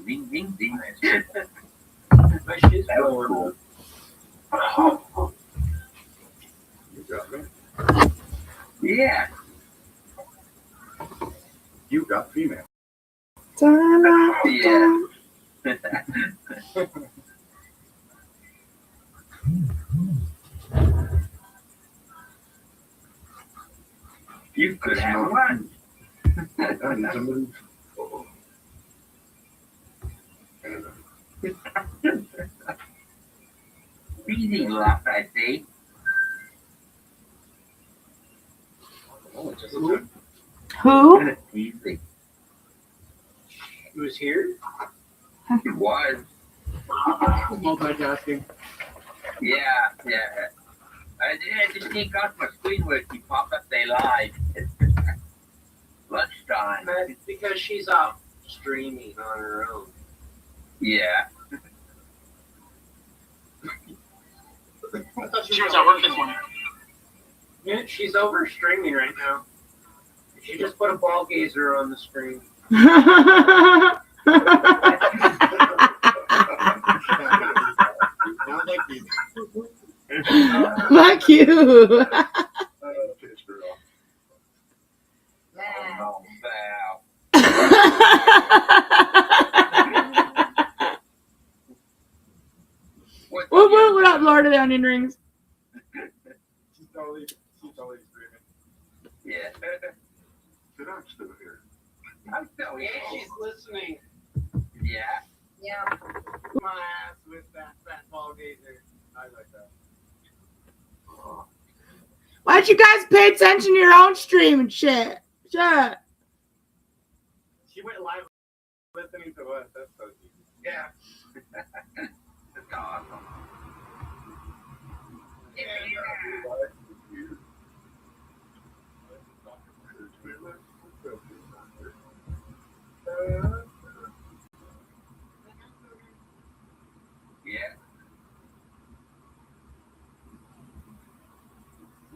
Ding, ding, ding. But she's That was cool. You got me. Yeah. You got female. Yeah. You could have one. I need to move. Easy laugh, I say. Oh, it's just a time. Who? Easy. He was here. It was. Multitasking. Yeah. I just take out my screen where she popped up they live. Lunchtime. But because she's off streaming on her own. Yeah. I thought She was at work this morning. Yeah, she's over streaming right now. She just put a ball gazer on the screen. Fuck you. Pissed her off. Oh, Val. What up, Lord of the Onion Rings? She's always screaming. Yeah. Sit down, still here. I'm so Yeah, she's listening. Yeah. Yeah. My ass with that fat ball gazer. I like that. Why don't you guys pay attention to your own stream and shit? Shut. She went live listening to us. That's so cute. Yeah. That's awesome. Yeah.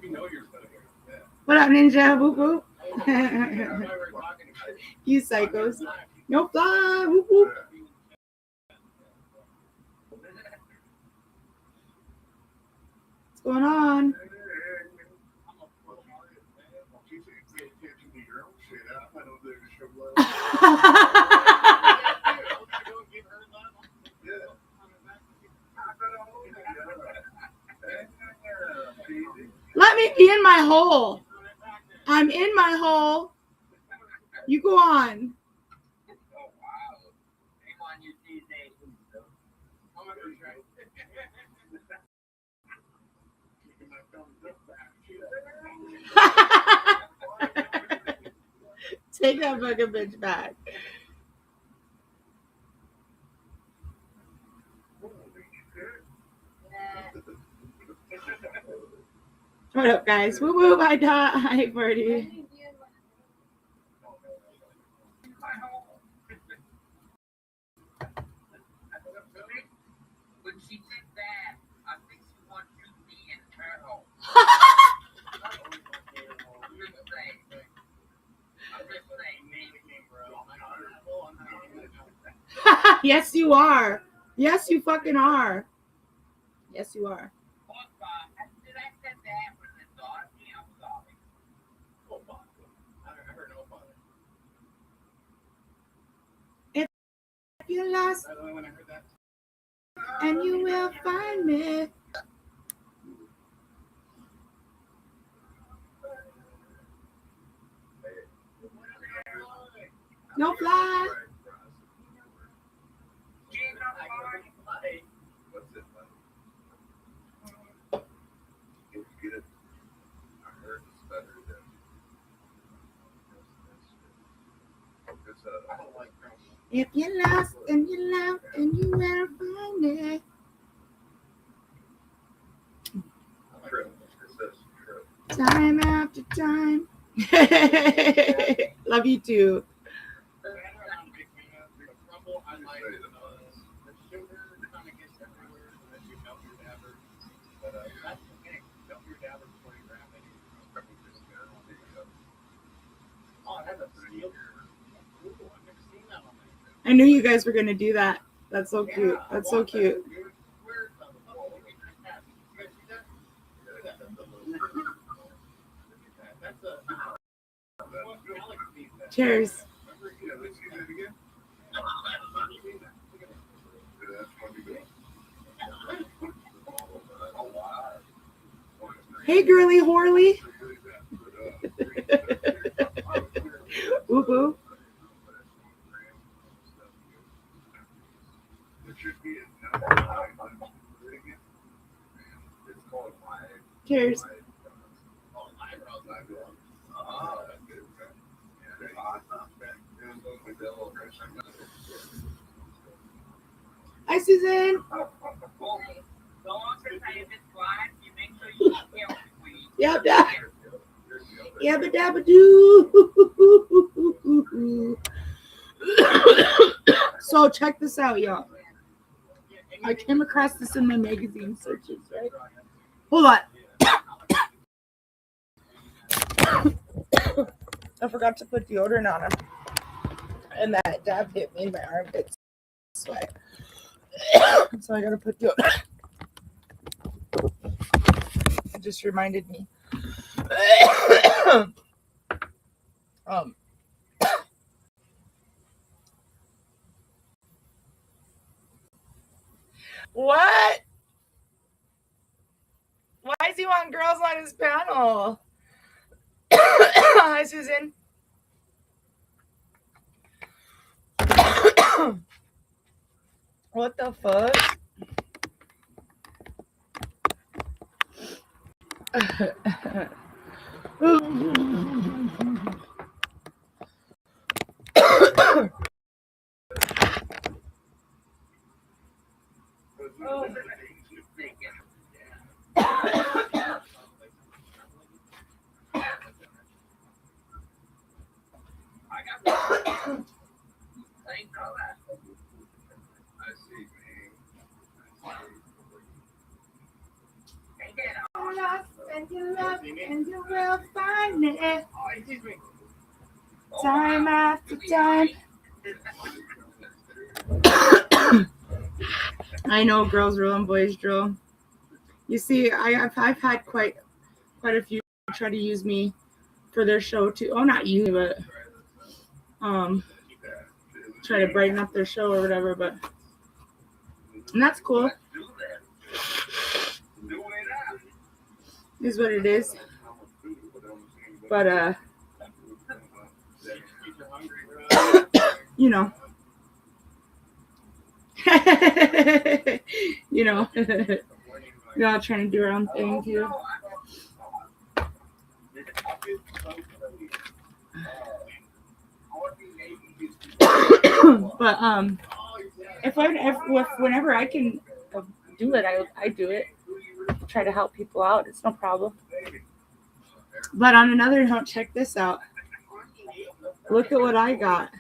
We know you're better. Yeah. What up, Ninja? Whoop whoop. That's why we're talking about it. You psychos. No fly. Whoop whoop. What's going on? Let me be in my hole. I'm in my hole. You go on. Oh, wow. Shame on you, TJ. I'm gonna try. Take that fucking bitch back. What up, guys? Woo woo, hi Dot, hi Birdie. When she did that, I think she wants you to be internal. Yes, you are. Yes, you fucking are. Yes, you are. Did I say that when the dog? Yeah, I'm sorry. I heard no father. If you're lost By the way, when I heard that. and you will find me. No fly. What's it like? It's good. I heard it's better than. I don't like If you're lost and you're loud and you will find it. trip. It says trip. Time after time. Love you too. I like the sugar kind of gets everywhere as you melt your dabber. But that's the thing. Melt your dabber before you grab it. Oh, it has a steel. Ooh, I've never seen that on there. I knew you guys were gonna do that. That's so cute. That's so cute. Cheers. Yeah, let's see that again. That's one to go. Oh, wow. Hey, girly Horley. Woohoo. It should be it's called Cheers. Hi, Susan. Yep, yep. Yabba dabba doo. So check this out, y'all. I came across this in my magazine searches, right? Hold on. I forgot to put deodorant on him. And that dab hit me in my armpits. Sweat. So I gotta put deodorant. It just reminded me. What? Why does he want girls on his panel? Hi, Susan. What the fuck? And you love and you will find it. Time after time. I know girls rule and boys drill. You see, I've had quite a few try to use me for their show too. Oh, not you, but try to brighten up their show or whatever. But and that's cool. Is what it is. But you know. You know. We're all trying to do our own thing too. But whenever I can do it, I do it. Try to help people out. It's no problem. But on another note, check this out. Look at what I got.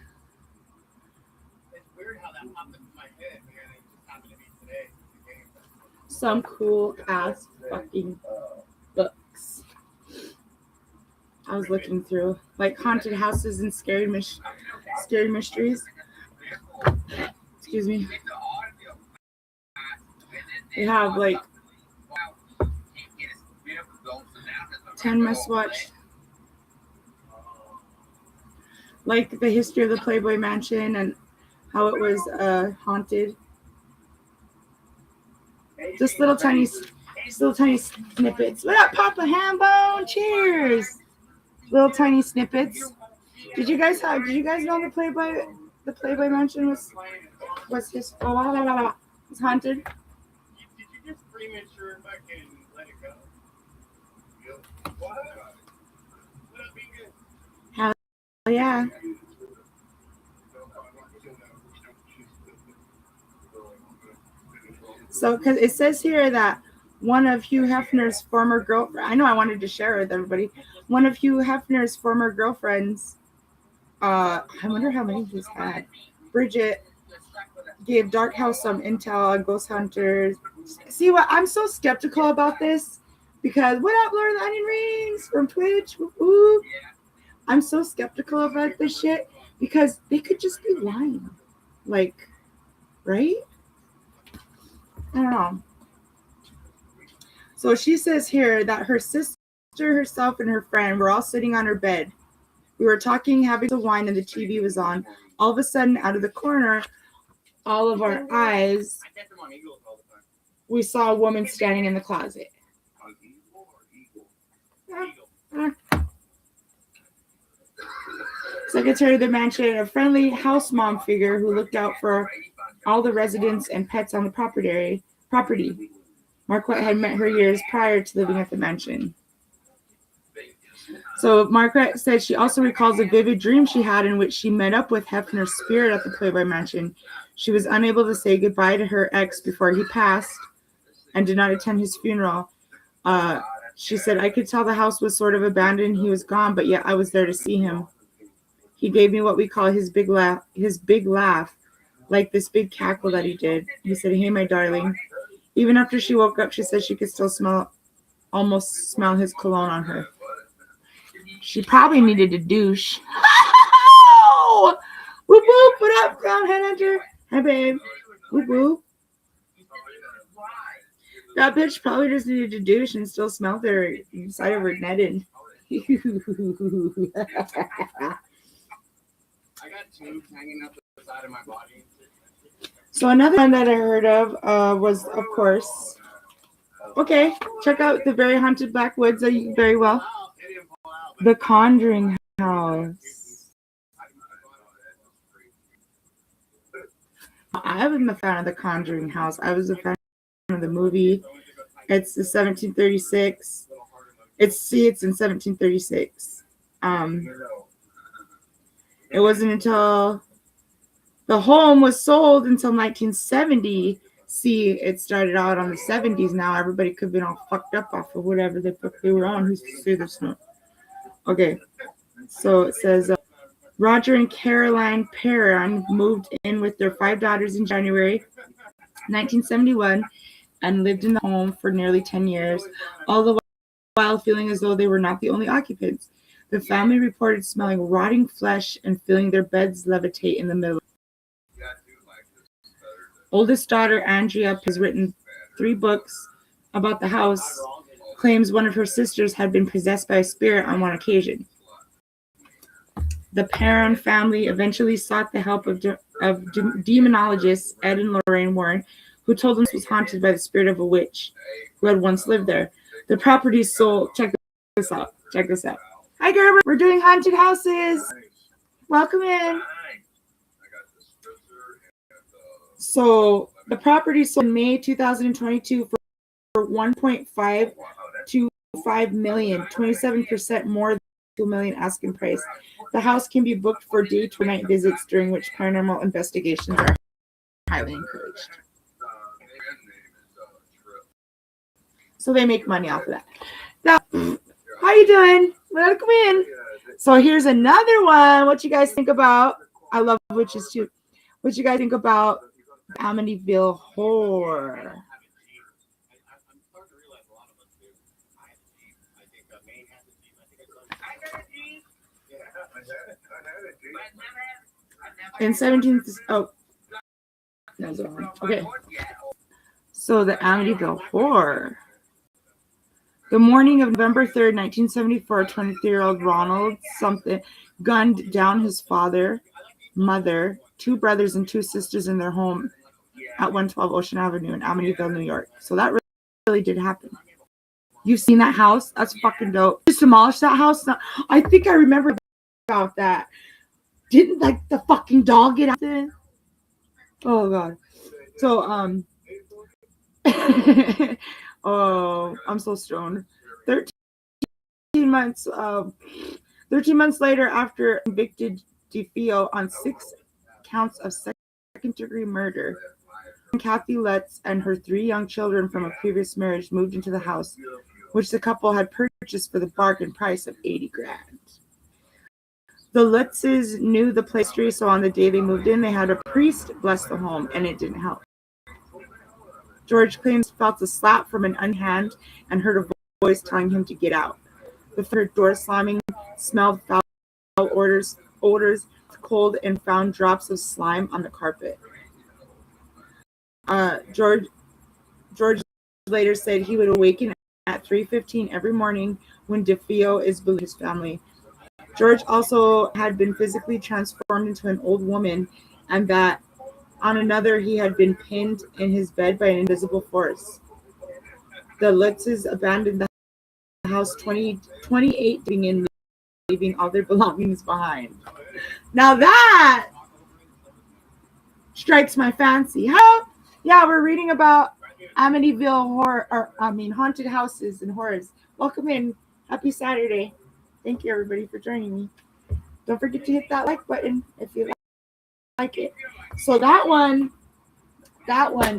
It's weird how that popped into my head, man. It just happened to me today. Some cool ass fucking books. I was looking through like haunted houses and scary mysteries. Excuse me. They have like 10 must watch. Like the history of the Playboy Mansion and how it was haunted. Just little tiny snippets. What up, Papa Hambone? Cheers. Little tiny snippets. Did you guys know the Playboy Mansion was his was haunted? Did you just premature fucking let it go? What? What up, being good? Hell yeah. So, because it says here that one of Hugh Hefner's former girlfriend, I know I wanted to share it with everybody. One of Hugh Hefner's former girlfriends, I wonder how many he's had. Bridget gave Dark House some intel on ghost hunters. See what? I'm so skeptical about this because what up, Lord of the Onion Rings from Twitch? I'm so skeptical about this shit because they could just be lying. Like, right? I don't know. So she says here that her sister, herself, and her friend were all sitting on her bed. We were talking, having some wine, and the TV was on. All of a sudden, out of the corner, all of our eyes, I get them on Eagles all the time. we saw a woman standing in the closet. On Eagle or Eagle? Eagle. Secretary of the mansion, a friendly house mom figure who looked out for all the residents and pets on the property. Marquette had met her years prior to living at the mansion. So Marquette said she also recalls a vivid dream she had in which she met up with Hefner's spirit at the Playboy Mansion. She was unable to say goodbye to her ex before he passed and did not attend his funeral. She said, I could tell the house was sort of abandoned. He was gone, but yet I was there to see him. He gave me what we call his big laugh, like this big cackle that he did. He said, hey, my darling. Even after she woke up, she said she could still almost smell his cologne on her. She probably needed a douche. Whoop whoop, what up, Crown Headhunter? Hi, babe. Whoop whoop. That bitch probably just needed a douche and still smelled her inside of her netted. I got tubes hanging up the side of my body. So another one that I heard of was, of course, okay, check out the very haunted Backwoods very well. The Conjuring House. I wasn't a fan of The Conjuring House. I was a fan of the movie. It's the 1736. It's in 1736. It wasn't until the home was sold until 1970. See, it started out on the 70s. Now everybody could have been all fucked up off of whatever the fuck they were on. Who's to say this now? Okay, so it says Roger and Caroline Perron moved in with their 5 daughters in January 1971 and lived in the home for nearly 10 years, all the while feeling as though they were not the only occupants. The family reported smelling rotting flesh and feeling their beds levitate in the middle. Oldest daughter, Andrea, has written 3 books about the house, claims one of her sisters had been possessed by a spirit on one occasion. The Perron family eventually sought the help of demonologists Ed and Lorraine Warren, who told them it was haunted by the spirit of a witch who had once lived there. The property sold. Check this out. Hi, Gerber. We're doing haunted houses. Welcome in. So the property sold in May 2022 for 1.5 to 5 million, 27% more than $2 million asking price. The house can be booked for day to night visits, during which paranormal investigations are highly encouraged. So they make money off of that. Now, how you doing? Welcome in. So here's another one. What you guys think about? I love witches too. What you guys think about Amityville Horror? In 17th, oh, no, okay. So the Amityville Horror. The morning of November 3rd, 1974, 23-year-old Ronald something gunned down his father, mother, 2 brothers, and 2 sisters in their home at 112 Ocean Avenue in Amityville, New York. So that really did happen. You've seen that house? That's fucking dope. Just demolished that house? I think I remember about that. Didn't like the fucking dog get out there? Oh god. So oh, I'm so stoned. 13 months later, after convicted DeFeo on 6 counts of second-degree murder, Kathy Lutz and her 3 young children from a previous marriage moved into the house, which the couple had purchased for the bargain price of $80,000. The Lutzes knew the place, so on the day they moved in, they had a priest bless the home, and it didn't help. George claims he felt a slap from an unhand and heard a voice telling him to get out. The third door slamming smelled foul odors cold and found drops of slime on the carpet. George later said he would awaken at 3:15 every morning when DeFeo is believed his family. George also had been physically transformed into an old woman, and that on another he had been pinned in his bed by an invisible force. The Lutzes abandoned the house 28 in, leaving all their belongings behind. Now that strikes my fancy. How? Yeah, we're reading about Amityville haunted houses and horrors. Welcome in. Happy Saturday. Thank you everybody for joining me. Don't forget to hit that like button if you like it. So that one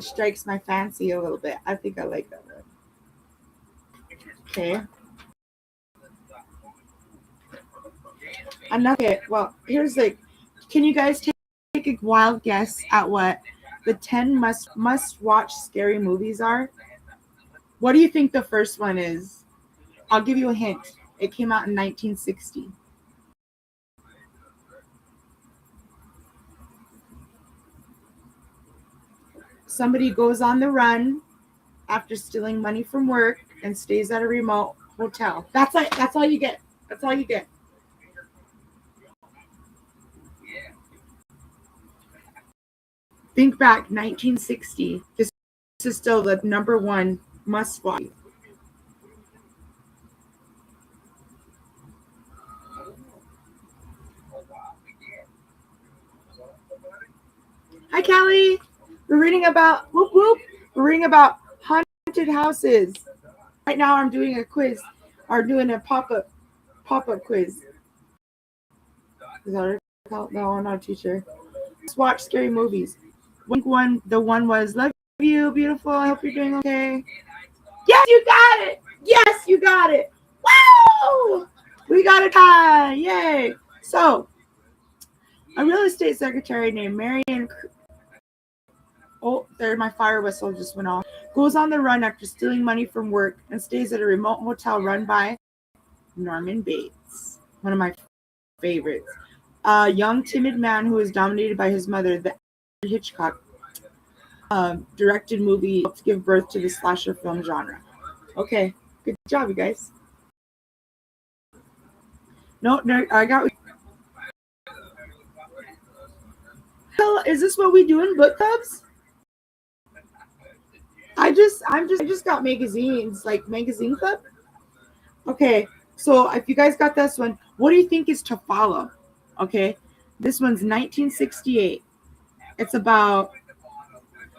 strikes my fancy a little bit. I think I like that one. Okay. Okay, well, here's can you guys take a wild guess at what the 10 must watch scary movies are? What do you think the first one is? I'll give you a hint. It came out in 1960. Somebody goes on the run after stealing money from work and stays at a remote hotel. That's all you get. That's all you get. Think back, 1960. This is still the number one must watch. Hi, Kelly. We're reading about We're reading about haunted houses. Right now, I'm doing a quiz. Or doing a pop-up quiz. Is that what it's called? No, I'm not a teacher. Let's watch scary movies. The one was "Love You, Beautiful. I hope you're doing okay." Yes, you got it. Yes, you got it. Wow! We got a tie. Yay! So, a real estate secretary named Marion. Oh, there, my fire whistle just went off. Goes on the run after stealing money from work and stays at a remote hotel run by Norman Bates, one of my favorites. A young, timid man who is dominated by his mother, the Hitchcock directed movie to give birth to the slasher film genre. Okay, good job, you guys. No, I got. Is this what we do in book clubs? I just got magazines, like magazine club. Okay, so if you guys got this one, what do you think is to follow? Okay, this one's 1968. It's about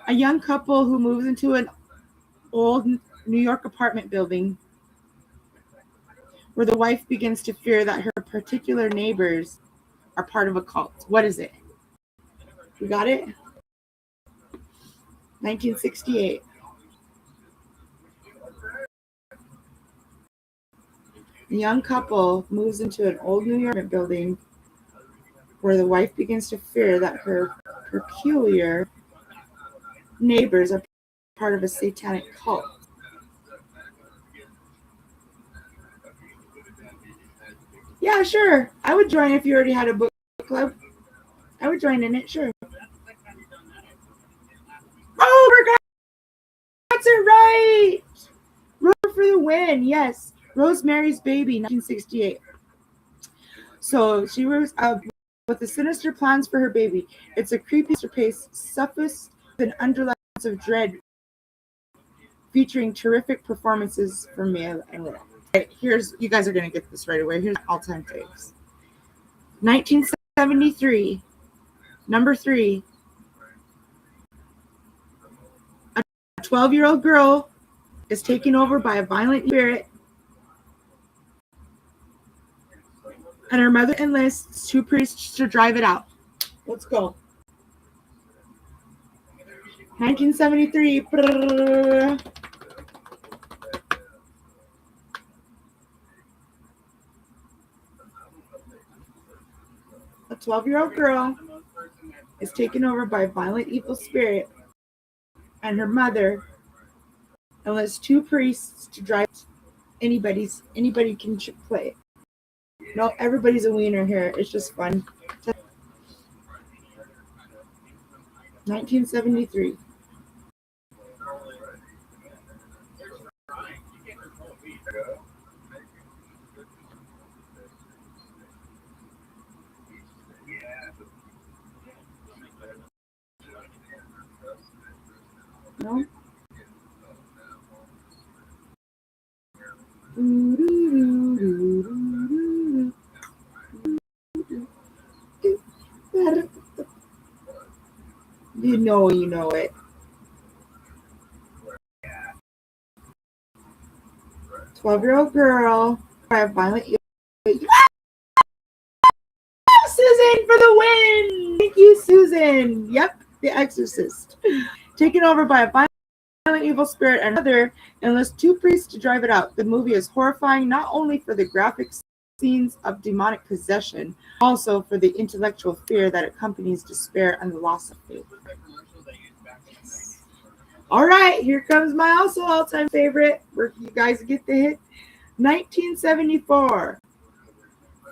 a young couple who moves into an old New York apartment building where the wife begins to fear that her particular neighbors are part of a cult. What is it? You got it? 1968. A young couple moves into an old New York building where the wife begins to fear that her peculiar neighbors are part of a satanic cult. Yeah, sure. I would join if you already had a book club. I would join in it, sure. Oh, that's it right. Rose for the win, yes. Rosemary's Baby, 1968. So she was with the sinister plans for her baby. It's a creepy pace suffused with an underline of dread, featuring terrific performances from Mia and Will. Right, you guys are gonna get this right away. Here's all-time faves. 1973, number 3. A 12-year-old girl is taken over by a violent spirit, and her mother enlists 2 priests to drive it out. Let's go. 1973. A 12-year-old girl is taken over by a violent evil spirit, and her mother enlists 2 priests to drive. Anybody can play it. No, everybody's a wiener here. It's just fun. 1973. No? You know it. 12-year-old girl by a violent. Susan for the win! Thank you, Susan. Yep, The Exorcist. Taken over by a violent evil spirit and mother enlists two priests to drive it out. The movie is horrifying not only for the graphic scenes of demonic possession, also for the intellectual fear that accompanies despair and the loss of faith. All right, here comes my also all-time favorite. Where you guys get the hit. 1974.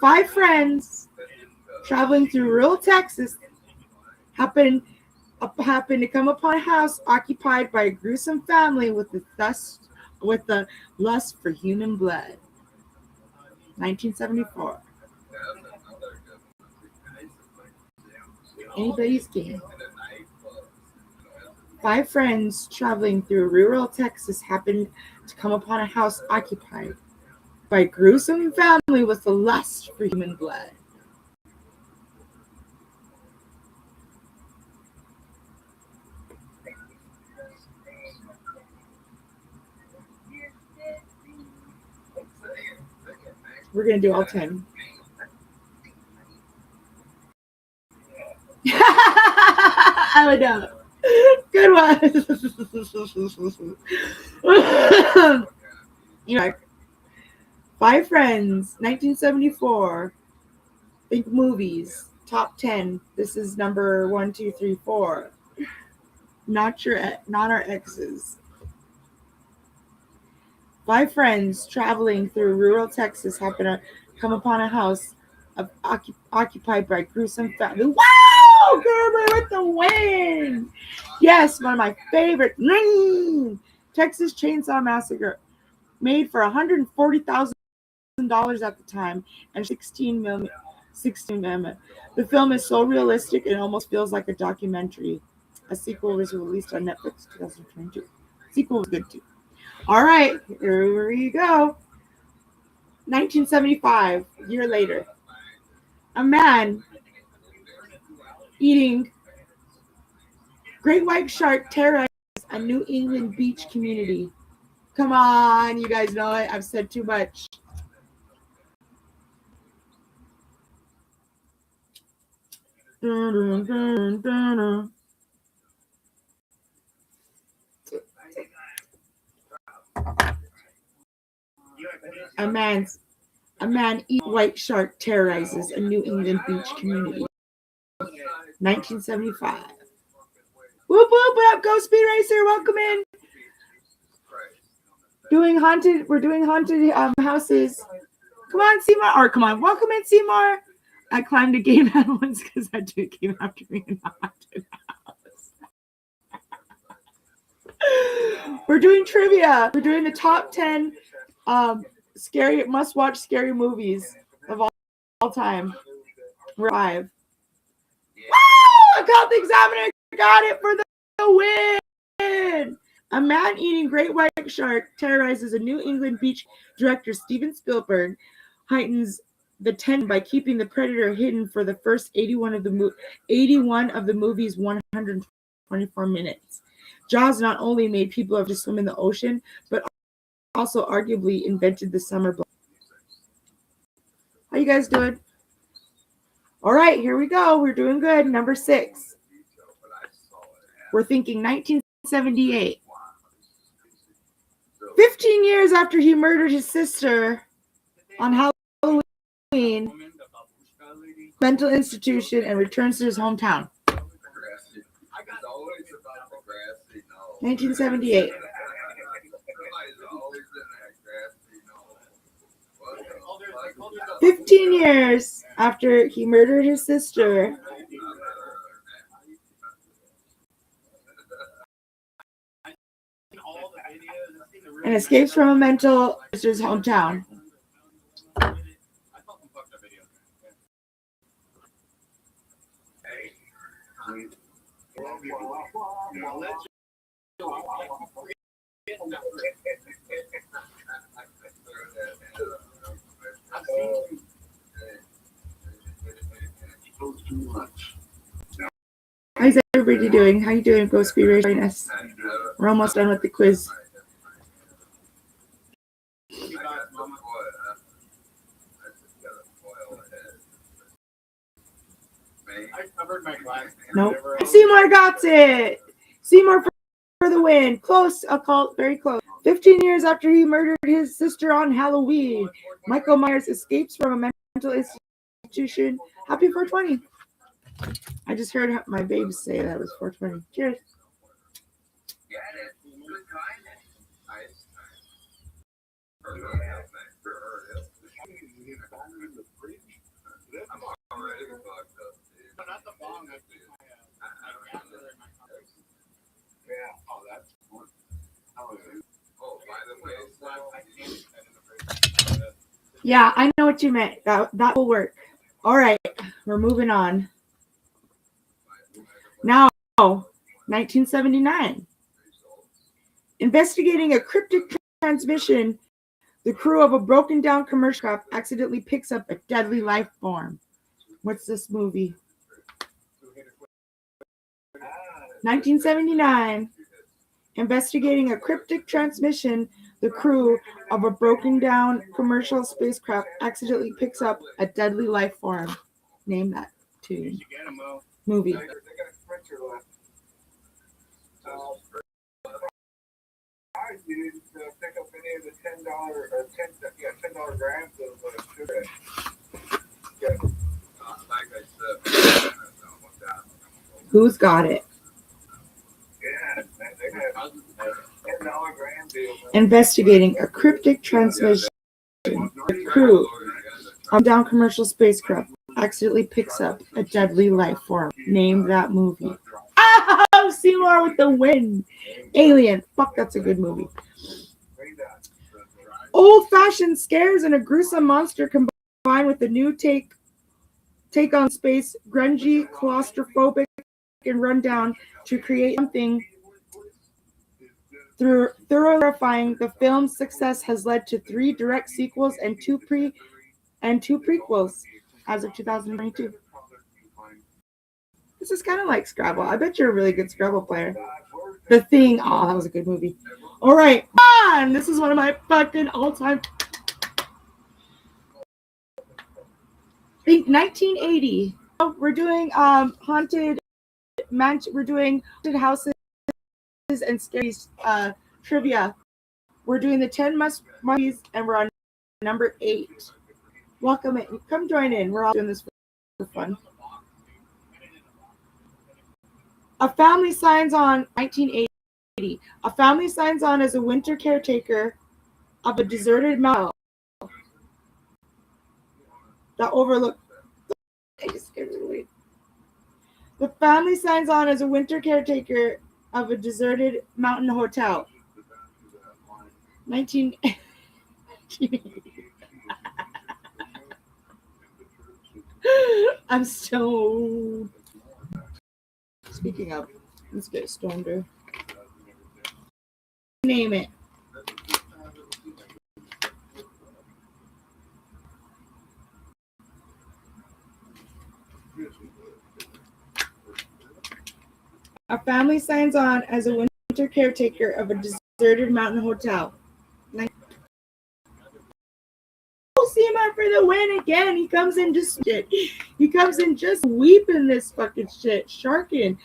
5 friends traveling through rural Texas happen to come upon a house occupied by a gruesome family with the lust for human blood. 1974. Anybody's game. 5 friends traveling through rural Texas happened to come upon a house occupied by a gruesome family with the lust for human blood. We're going to do all 10. I would know. Good one. You know, 5 friends, 1974. Think movies. Top 10. This is number 1, 2, 3, 4. Not our exes. 5 friends traveling through rural Texas happen to come upon a house occupied by gruesome family. Wow! Gerber with the win! Yes, one of my favorites. Texas Chainsaw Massacre. Made for $140,000 at the time and 16 million. The film is so realistic it almost feels like a documentary. A sequel was released on Netflix 2022. Sequel was good too. All right, here we go. 1975, a year later. A man eating great white shark terrorizes a New England beach community. Come on, you guys know it. I've said too much. A man eat white shark terrorizes a New England beach community. 1975. Whoop whoop! What up, Go Speed Racer? Welcome in. We're doing haunted houses. Come on, Seymour. Or come on, welcome in, Seymour. I climbed a game at once because I do came after me in a haunted house. We're doing trivia. We're doing the top 10 must-watch scary movies of all time. We're 5. Wow! Account the Examiner got it for the win. A man eating great white shark terrorizes a New England beach. Director Steven Spielberg heightens the tension by keeping the predator hidden for the first 81 of the movie's 124 minutes. Jaws not only made people have to swim in the ocean, but also arguably invented the summer block. How you guys doing? All right, here we go. We're doing good. Number 6. We're thinking 1978. 15 years after he murdered his sister on Halloween, mental institution, and returns to his hometown. 1978. Oh, 15 years after he murdered his sister and escapes from a mental sister's hometown. I thought them fucked up video. How's everybody doing? How you doing, Ghost Be Join us. We're almost done with the quiz. I covered my glass. Nope. Seymour got it. Seymour for the win. Close, a call, very close. 15 years after he murdered his sister on Halloween, Michael Myers escapes from a mental institution. Happy 420. I just heard my baby say that it was 420. Cheers. Not the bong. Yeah, I know what you meant. That will work. All right, we're moving on. Now, 1979. Investigating a cryptic transmission, the crew of a broken down commercial craft accidentally picks up a deadly life form. What's this movie? 1979. Investigating a cryptic transmission, the crew of a broken down commercial spacecraft accidentally picks up a deadly life form. Name that tune. Movie. I didn't pick up any of the $10 grams of sugar. Like I said, Who's got it? yeah, they got $10 gram deal. Investigating a cryptic transmission, the crew of down commercial spacecraft accidentally picks up a deadly life form. Name that movie. Oh, Seymour with the win. Alien. Fuck, that's a good movie. Old-fashioned scares and a gruesome monster combined with the new take on space, grungy, claustrophobic, and rundown to create something through terrifying. The film's success has led to 3 direct sequels and two prequels as of 2022. This is kind of like Scrabble. I bet you're a really good Scrabble player. The Thing. Oh, that was a good movie. All right. This is one of my fucking all-time. Think 1980. We're doing haunted mansion. We're doing haunted houses and scary trivia. We're doing the 10 movies, and we're on number 8. Welcome in. Come join in. We're all doing this for fun. A family signs on 1980. A family signs on as a winter caretaker of a deserted mountain that overlooks. The family signs on as a winter caretaker of a deserted mountain hotel. 19. I'm so. Speaking of, let's get stoned. Name it. A family signs on as a winter caretaker of a deserted mountain hotel. Seymour for the win again. He comes in just shit. He comes in just weeping this fucking shit. Sharking.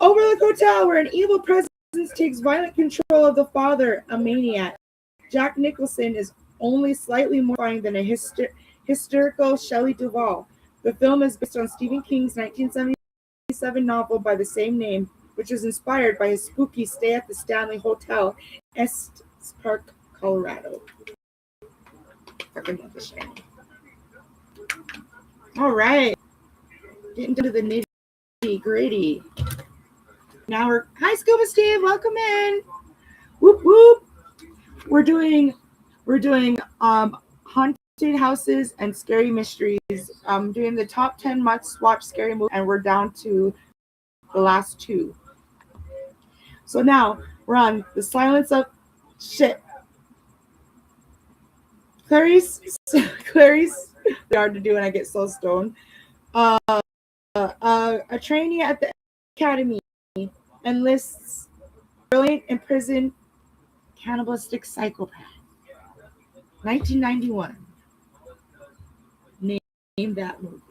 Overlook Hotel, where an evil presence takes violent control of the father, a maniac. Jack Nicholson is only slightly more terrifying than a hysterical Shelley Duvall. The film is based on Stephen King's 1977 novel by the same name, which was inspired by his spooky stay at the Stanley Hotel, Estes Park, Colorado. All right. Getting to the nitty gritty. Now we're. Hi, Scuba Steve. Welcome in. Whoop whoop. We're doing haunted houses and scary mysteries. Doing the top 10 must watch scary movies, and we're down to the last two. So now we're on the silence of shit. Clarice, Clarice, hard to do when I get so stoned. A trainee at the academy enlists brilliant imprisoned cannibalistic psychopath. 1991. Name that movie.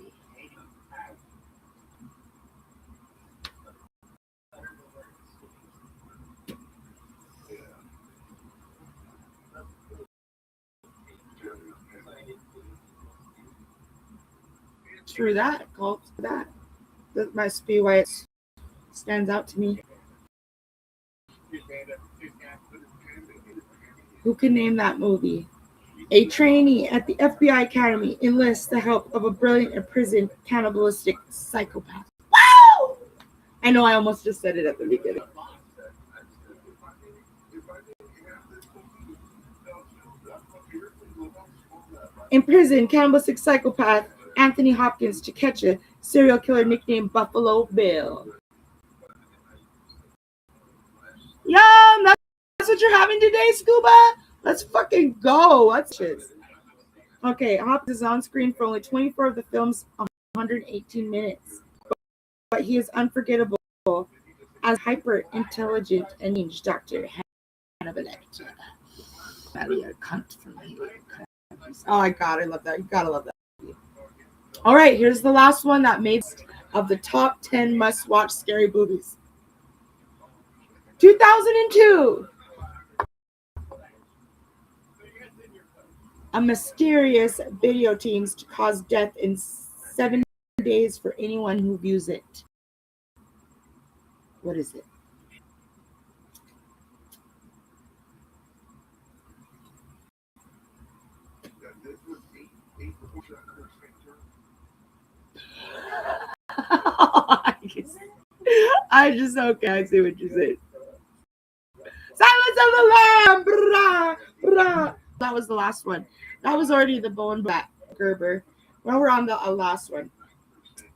True that, cult. That must be why it stands out to me. Who can name that movie? A trainee at the FBI Academy enlists the help of a brilliant imprisoned cannibalistic psychopath. Wow! I know I almost just said it at the beginning. Imprisoned cannibalistic psychopath Anthony Hopkins to catch a serial killer nicknamed Buffalo Bill. Yum! That's what you're having today, Scuba? Let's fucking go. Let's shit. Okay, Hopkins is on screen for only 24 of the film's 118 minutes. But he is unforgettable as hyper-intelligent and huge Dr. Hannibal Lecter. That'd be a cunt from here. Oh my god, I love that. You gotta love that. All right, here's the last one that made of the top 10 must-watch scary movies. 2002. A mysterious video teams to cause death in 7 days for anyone who views it. What is it? I just okay. I see what you said. Silence of the Lamb. Brah, brah. That was the last one. That was already the Bowen Gerber. Well, we're on the last one.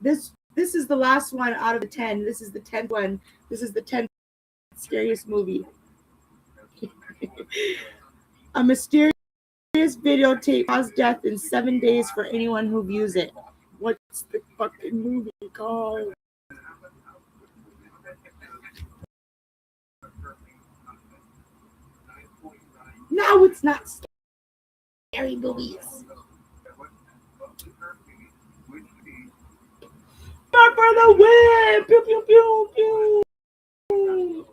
This is the last one out of the 10. This is the 10th one. This is the 10th scariest movie. A mysterious videotape caused death in 7 days for anyone who views it. What's the fucking movie called? No, it's not scary movies. Not for the win! Pew, pew, pew, pew.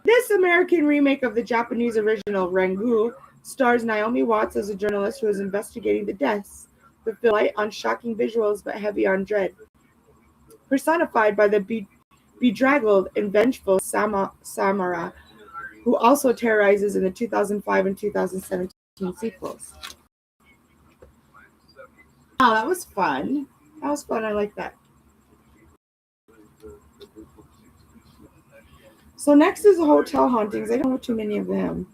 This American remake of the Japanese original Rangu stars Naomi Watts as a journalist who is investigating the deaths, with light on shocking visuals but heavy on dread. Personified by the bedraggled and vengeful Samara, who also terrorizes in the 2005 and 2017 sequels. Oh, that was fun. That was fun. I like that. So next is the hotel hauntings. I don't know too many of them.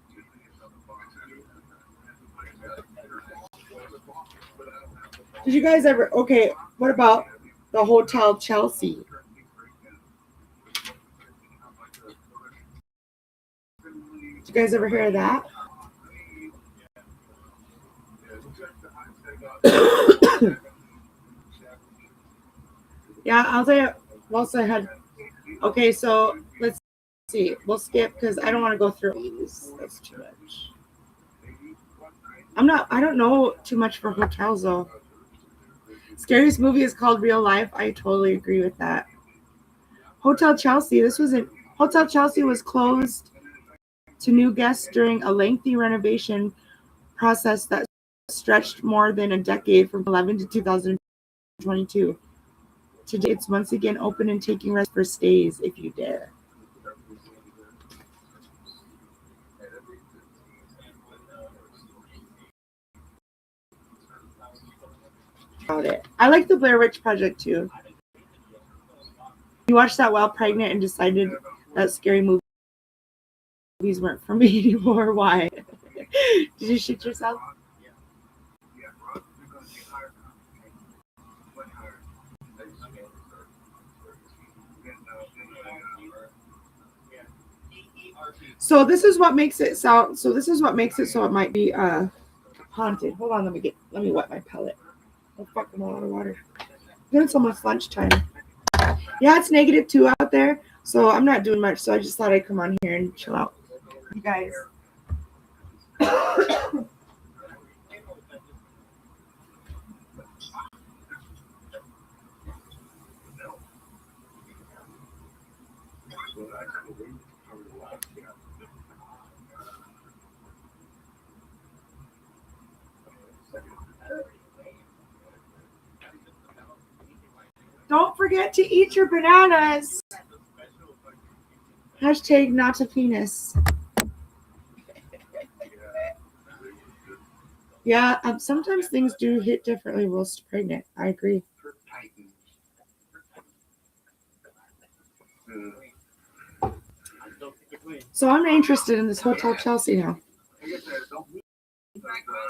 Did you guys ever? Okay, what about the Hotel Chelsea? Did you guys ever hear of that? Yeah, I'll tell you. Also had. Okay, so let's see. We'll skip because I don't want to go through these. That's too much. I don't know too much for hotels though. Scariest movie is called Real Life. I totally agree with that. Hotel Chelsea. Hotel Chelsea was closed to new guests during a lengthy renovation process that stretched more than a decade from 2011 to 2022. Today, it's once again open and taking rest for stays if you dare. About it. I like the Blair Witch Project too. You watched that while pregnant and decided that scary movies weren't for me anymore. Why? Did you shoot yourself? So this is what makes it sound. So this is what makes it so it might be haunted. Hold on, let me wet my pellet. Oh fuck, I'm all out of water. Then it's almost lunchtime. Yeah, it's -2 out there, so I'm not doing much. So I just thought I'd come on here and chill out. You guys. Don't forget to eat your bananas. Hashtag not a penis. Yeah, sometimes things do hit differently whilst pregnant. I agree. So I'm interested in this Hotel Chelsea now.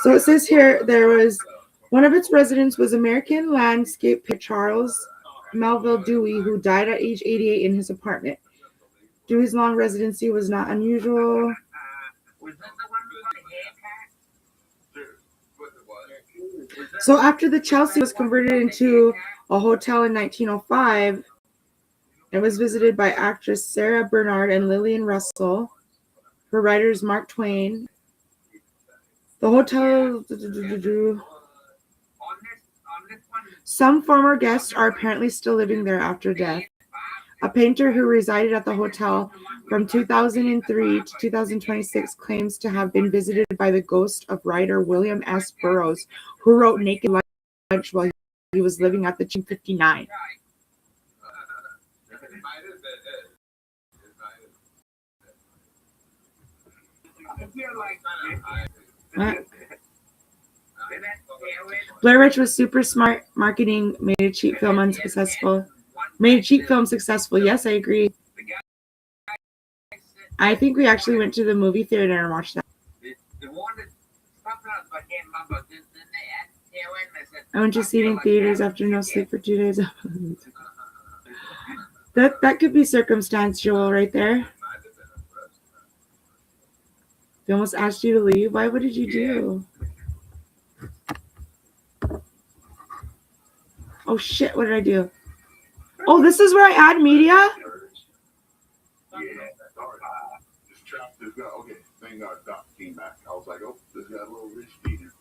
So it says here there was one of its residents was American landscape painter Charles Melville Dewey, who died at age 88 in his apartment. Dewey's long residency was not unusual. So after the Chelsea was converted into a hotel in 1905, it was visited by actress Sarah Bernard and Lillian Russell, for writers Mark Twain. The hotel. Some former guests are apparently still living there after death. A painter who resided at the hotel from 2003 to 2026 claims to have been visited by the ghost of writer William S. Burroughs, who wrote Naked Lunch while he was living at the 59. Blair Witch was super smart marketing, made a cheap film unsuccessful. Made a cheap film successful. Yes, I agree. I think we actually went to the movie theater and watched that. I went to see it in theaters after no sleep for 2 days. That could be circumstantial right there. They almost asked you to leave. Why? What did you do? Oh shit! What did I do? Oh, this is where I add media. Okay, thank God Doc came back. I was like, oh, this got a little risky here.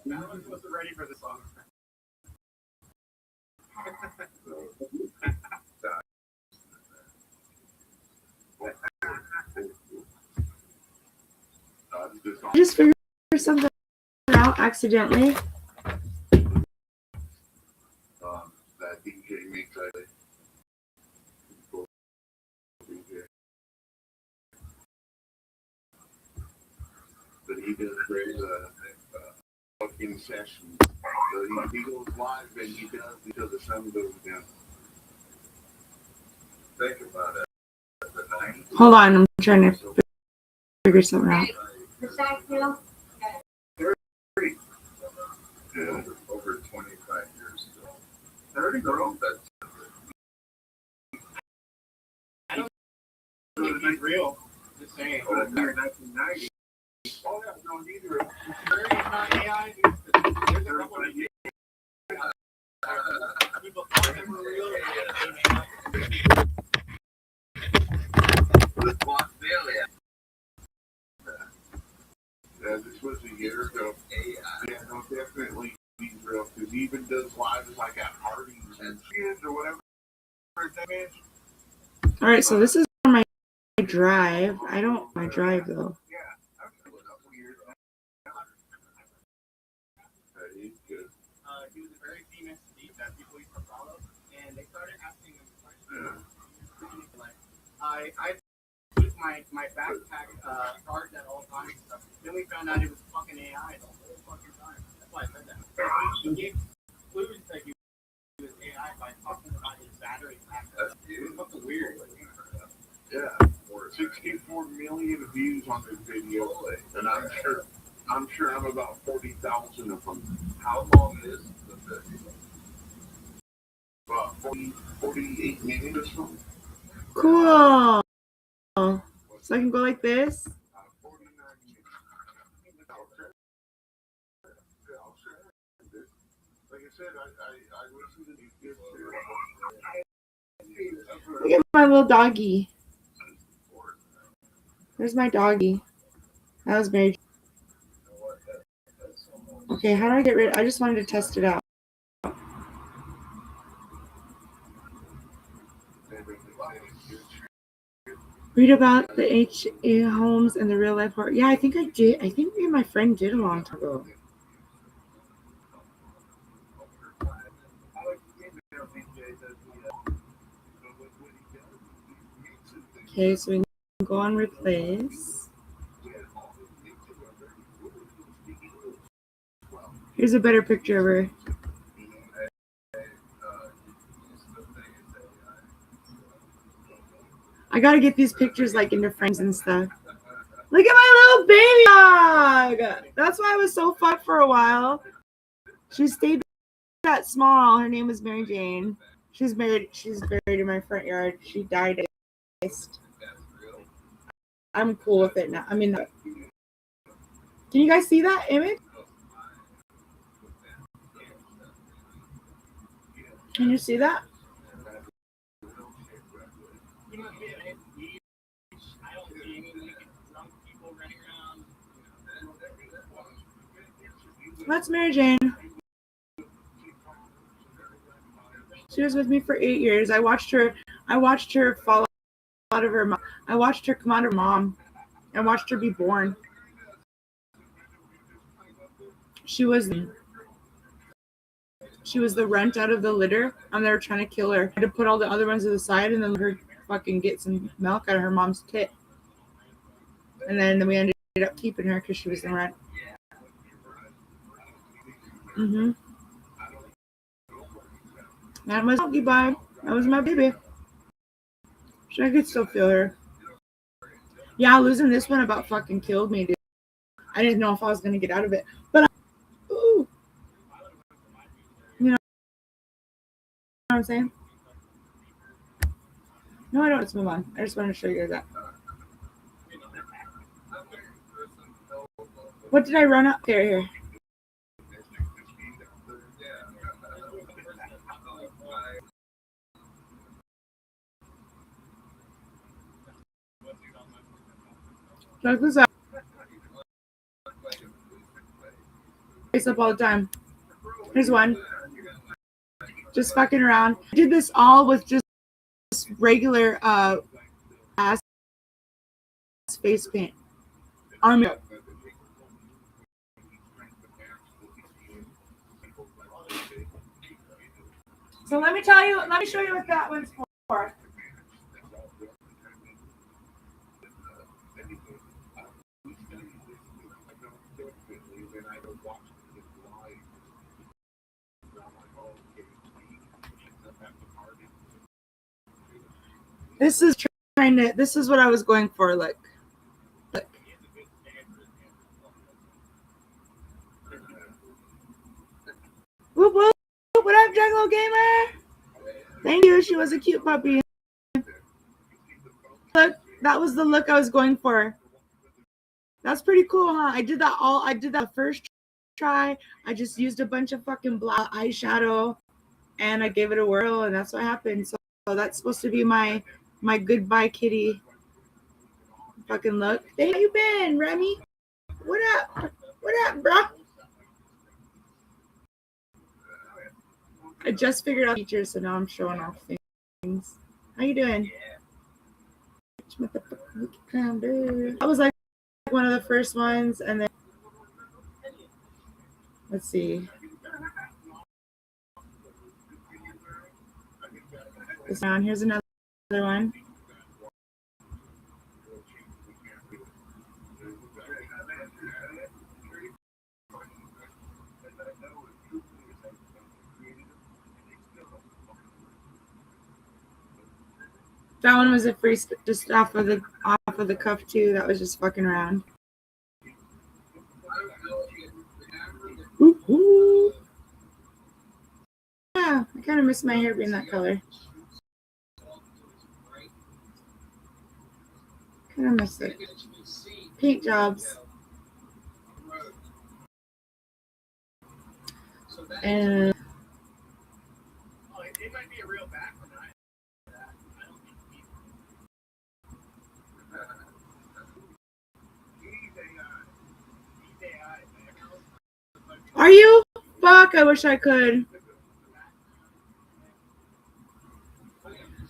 No one was ready for this song. I just figured something out accidentally. That DJ makes but he does great fucking sessions. So he goes live and he does until the sun goes down. Think about it. Hold on, I'm trying to figure something out. Yeah, over 25 years ago. 30 girl. That's I don't think he's real. Just saying. Oh, 1990. Oh, yeah, no, neither. It's not AI. There's a couple of people thought they were real. Yeah, this was a year ago. Yeah, no, definitely he's real. Because he even does lives like at parties and kids or whatever. All right, so this is my drive. I don't my drive though. He was a very famous thief that people used to follow, and they started asking him questions. Like, I keep my backpack charged at all times and stuff. Then we found out it was fucking AI the whole fucking time. That's why I said that. He gave clues that he was AI by talking about his bad battery pack. That's weird. Yeah, 64 million views on this video, and I'm sure I'm about 40,000 of them. How long is the video? About 48 minutes or something. Cool. So I can go like this. 49 minutes. Like I said, I listen to these kids. Look at my little doggy. There's my doggy. That was very. Okay, how do I get rid? I just wanted to test it out. Read about the H.A. Holmes and the real life horror. Yeah, I think I did. I think me and my friend did a long time ago. Okay, so we can go on replace. Here's a better picture of her. I gotta get these pictures like into frames and stuff. Look at my little baby dog. That's why I was so fucked for a while. She stayed that small. Her name was Mary Jane. She's buried in my front yard. She died. I'm cool with it now. I mean, can you guys see that image? Can you see that? That's Mary Jane. She was with me for 8 years. I watched her fall out of her mom. I watched her come out of her mom. I watched her be born. She was the runt out of the litter, and they were trying to kill her. I had to put all the other ones to the side and then let her fucking get some milk out of her mom's tit. And then we ended up keeping her because she was the runt. That was Monkey Bob. That was my baby. So I could still feel her. Yeah, losing this one about fucking killed me, dude. I didn't know if I was gonna get out of it, but ooh, you know what I'm saying? No, I don't. Let's move on. I just wanted to show you guys that. What did I run up here? Check this out. Face up all the time. Here's one. Just fucking around. I did this all with just regular ass face paint. Arm it. So let me show you what that one's for. This is what I was going for. Look. Whoop whoop. What up, Jungle Gamer? Thank you. She was a cute puppy. Look, that was the look I was going for. That's pretty cool, huh? I did that first try. I just used a bunch of fucking black eyeshadow and I gave it a whirl, and that's what happened. So that's supposed to be my goodbye kitty fucking look. Hey, how you been, Remy? What up? What up, bro? I just figured out features, so now I'm showing off things. How you doing? I was like one of the first ones, and then let's see. This one. Here's another one. That one was a free just off of the cuff too. That was just fucking around. Ooh. Yeah, I kind of miss my hair being that color. Kind of miss it. Paint jobs. And it might be a real back one. are you? Fuck, I wish I could.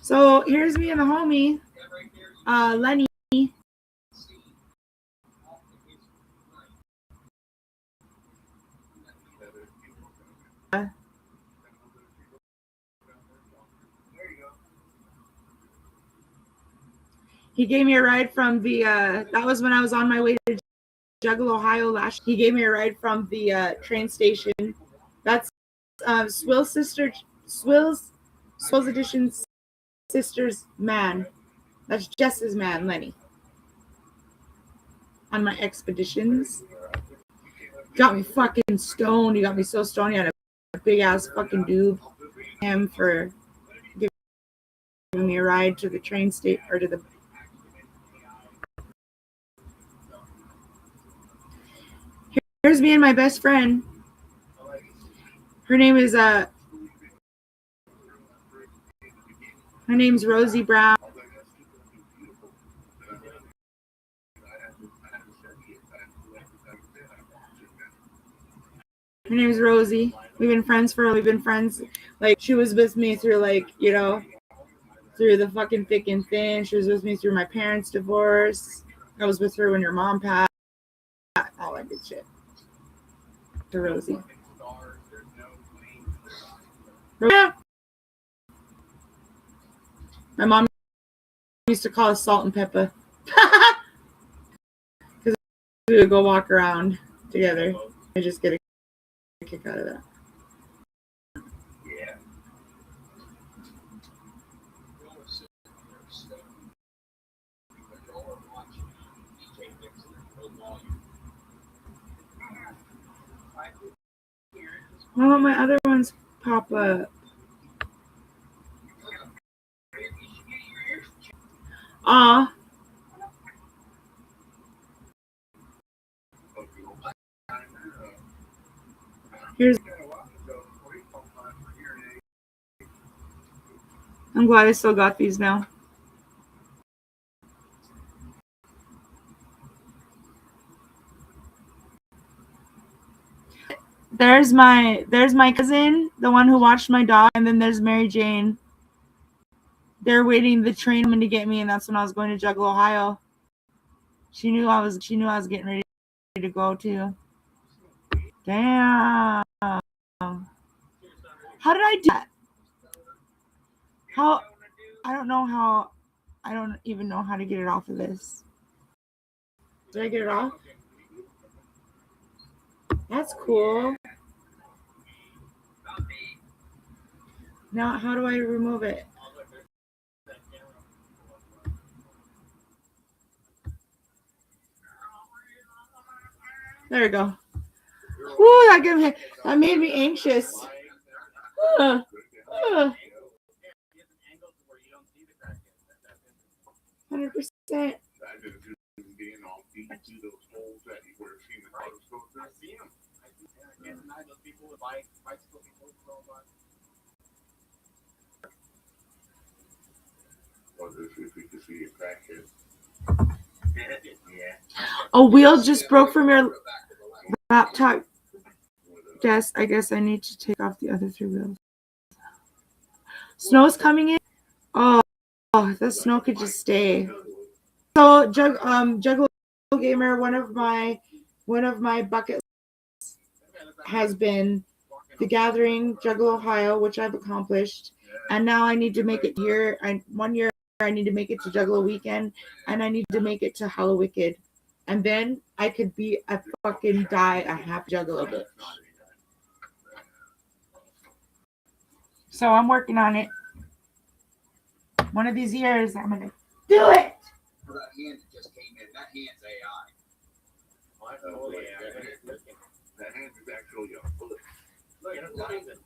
So here's me and the homie, Lenny. He gave me a ride from the, that was when I was on my way to Juggle, Ohio last. He gave me a ride from the train station. That's Swill's Edition's sister's man. That's Jess's man, Lenny. On my expeditions. Got me fucking stoned. He got me so stoned. He had a big ass fucking doob. Him for giving me a ride to the train station or to the. Here's me and my best friend. Her name's Rosie Brown. Her name's Rosie. We've been friends. Like, she was with me through, like, you know, through the fucking thick and thin. She was with me through my parents' divorce. I was with her when your mom passed. All that good shit. To Rosie. Yeah. My mom used to call us Salt and Pepper. Because we would go walk around together. I just get a kick out of that. Yeah. Why don't my other ones pop up? Aw. I'm glad I still got these now. There's my cousin, the one who watched my dog, and then there's Mary Jane. They're waiting the train to get me, and that's when I was going to Juggle, Ohio. She knew I was getting ready to go too. Damn. How did I do that? I don't even know how to get it off of this. Did I get it off? That's cool. Now, how do I remove it? There we go. Woo, that made me anxious. 100%. A wheel just broke from your laptop desk. I guess I need to take off the other 3 wheels. Snow's coming in. Oh, the snow could just stay. So, Juggle Gamer, one of my bucket lists has been the Gathering, Juggle Ohio, which I've accomplished, and now I need to make it here. 1 year I need to make it to Juggle Weekend, and I need to make it to Hallowicked, and then I could be a fucking die a half Juggle bitch. So I'm working on it. One of these years, I'm gonna do it. For that hand that just came in, that hand's AI. Oh, yeah. That hand is actually a bullet. Look, it's not even.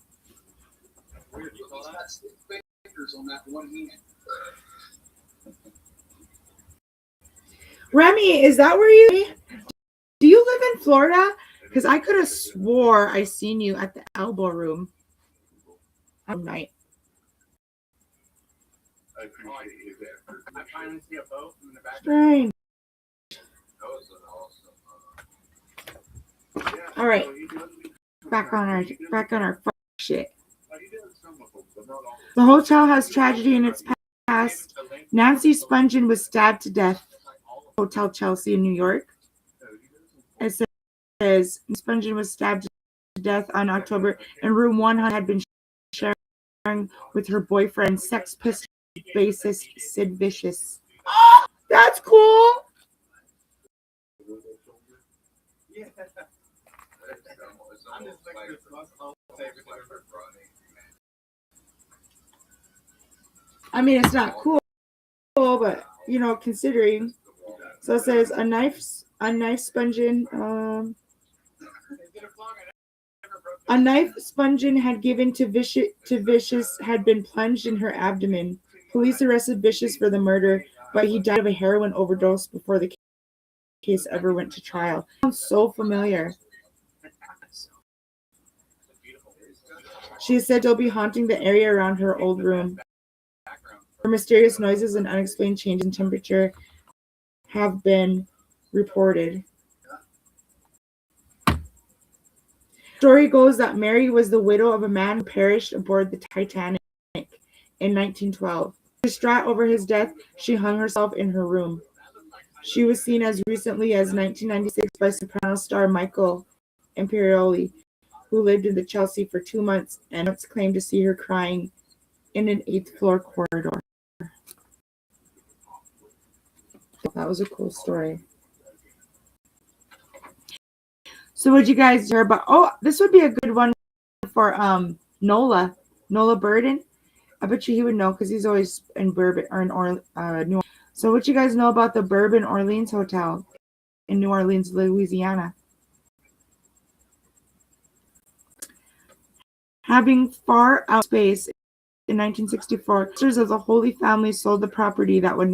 Weird, you He's saw got that? 6 fingers on that one hand. Remy, is that where you? Do you live in Florida? Because I could have swore I seen you at the Elbow Room at night. I appreciate his effort. I finally see a boat in the back. Strange. That was an awesome. Yeah, All right. so he does me Back on our fuck shit. he does some of them, but not all. The hotel has tragedy in its past. Nancy Spungen was stabbed to death. Hotel Chelsea in New York. It says Spungen was stabbed to death on October, and room 100 had been sharing with her boyfriend, Sex Pistols bassist Sid Vicious. Oh, that's cool. Yeah. I'm just like this muscle favorite. I mean, it's not cool, but you know, considering. So it says a knife Spungen. A knife Spungen had given to Vicious had been plunged in her abdomen. Police arrested Vicious for the murder, but he died of a heroin overdose before the case ever went to trial. Sounds so familiar. She is said to be haunting the area around her old room. Her mysterious noises and unexplained change in temperature have been reported. Story goes that Mary was the widow of a man who perished aboard the Titanic in 1912. Distraught over his death, she hung herself in her room. She was seen as recently as 1996 by soprano star Michael Imperioli, who lived in the Chelsea for 2 months and once claimed to see her crying in an 8th floor corridor. That was a cool story. So what'd you guys hear about? Oh, this would be a good one for Nola Burden. I bet you he would know because he's always in Bourbon or in New Orleans. So what you guys know about the Bourbon Orleans Hotel in New Orleans, Louisiana? Having far out space in 1964, sisters of the Holy Family sold the property that would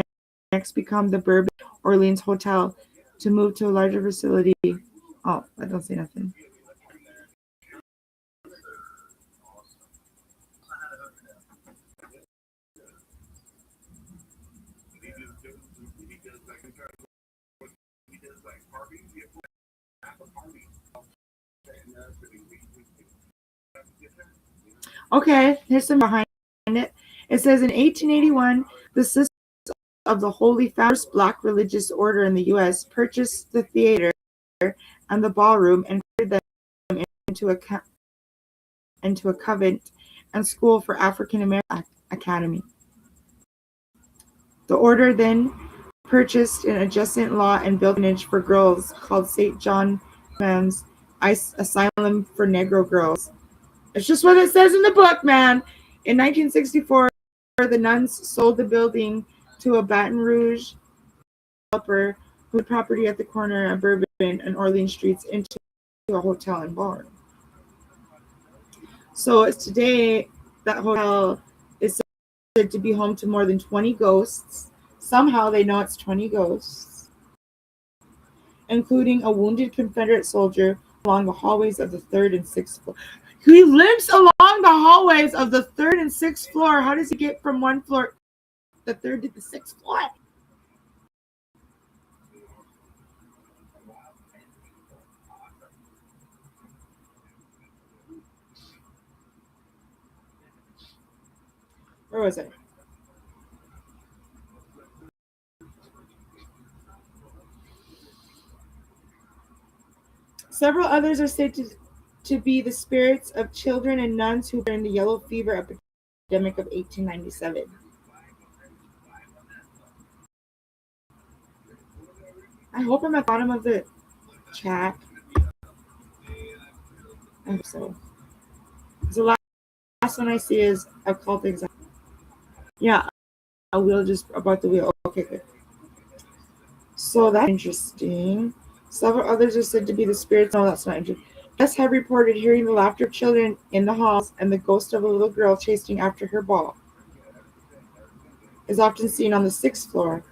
next become the Bourbon Orleans Hotel to move to a larger facility. Oh, I don't say nothing. Okay, here's some behind it. It says in 1881, the Sisters of the Holy Family, first Black religious order in the U.S., purchased the theater and the ballroom and converted them into a convent and school for African American academy. The order then purchased an adjacent lot and built an orphanage for girls called St. John Man's Asylum for Negro Girls. It's just what it says in the book, man. In 1964, the nuns sold the building to a Baton Rouge developer who had property at the corner of Bourbon and Orleans Streets into a hotel and bar. So it's today that hotel is said to be home to more than 20 ghosts. Somehow they know it's 20 ghosts, including a wounded Confederate soldier along the hallways of the 3rd and 6th floor. He limps along the hallways of the 3rd and 6th floor. How does he get from one floor, the 3rd to the 6th floor? Where was it? Several others are said to be the spirits of children and nuns who were in the yellow fever epidemic of 1897. I hope I'm at the bottom of the chat. I hope so. The last one I see is occult anxiety. Yeah, a wheel just about the wheel. Okay, good. So that's interesting. Several others are said to be the spirits. No, that's not interesting. Guests have reported hearing the laughter of children in the halls, and the ghost of a little girl chasing after her ball is often seen on the sixth floor.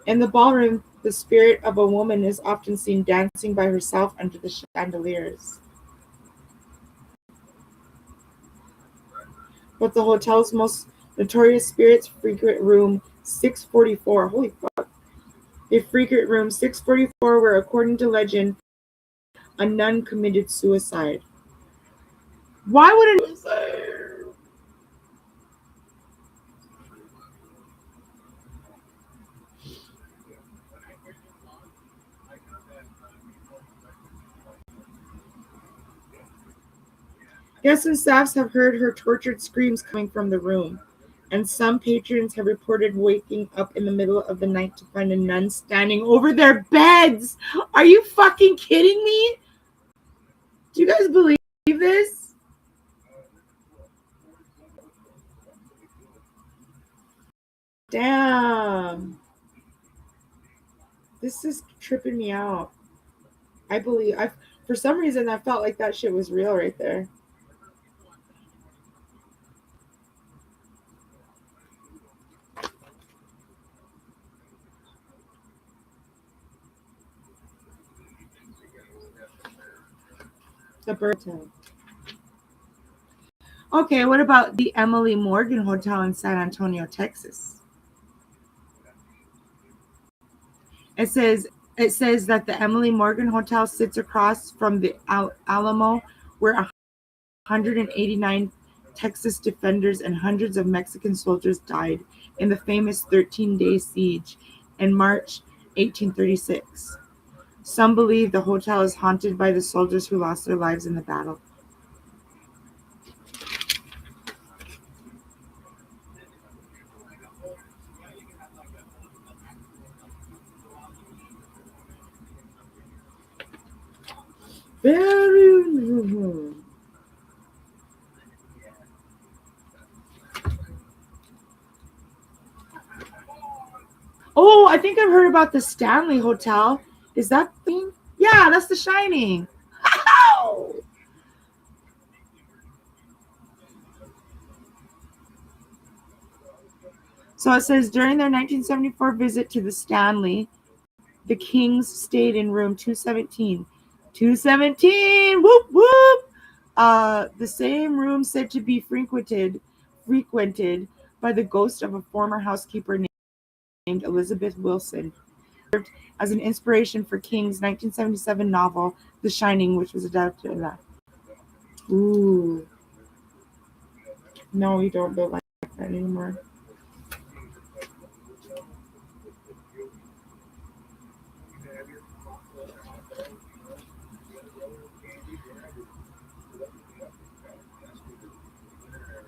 In the ballroom, the spirit of a woman is often seen dancing by herself under the chandeliers. But the hotel's most notorious spirits frequent room 644. Holy fuck. They frequent room 644 where, according to legend, a nun committed suicide. Why would a suicide? Guests and staffs have heard her tortured screams coming from the room, and some patrons have reported waking up in the middle of the night to find a nun standing over their beds. Are you fucking kidding me? Do you guys believe this? Damn. This is tripping me out. I believe I for some reason I felt like that shit was real right there. The bird hotel. Okay, what about the Emily Morgan Hotel in San Antonio, Texas? It says that the Emily Morgan Hotel sits across from the Alamo, where 189 Texas defenders and hundreds of Mexican soldiers died in the famous 13-day siege in March 1836. Some believe the hotel is haunted by the soldiers who lost their lives in the battle. Very. Oh, I think I've heard about the Stanley Hotel. Is that thing? Yeah, that's The Shining. So it says during their 1974 visit to the Stanley, the Kings stayed in room 217. 217! Whoop whoop! The same room said to be frequented by the ghost of a former housekeeper named Elizabeth Wilson, as an inspiration for King's 1977 novel The Shining, which was adapted to that. Ooh. No, we don't build like that anymore.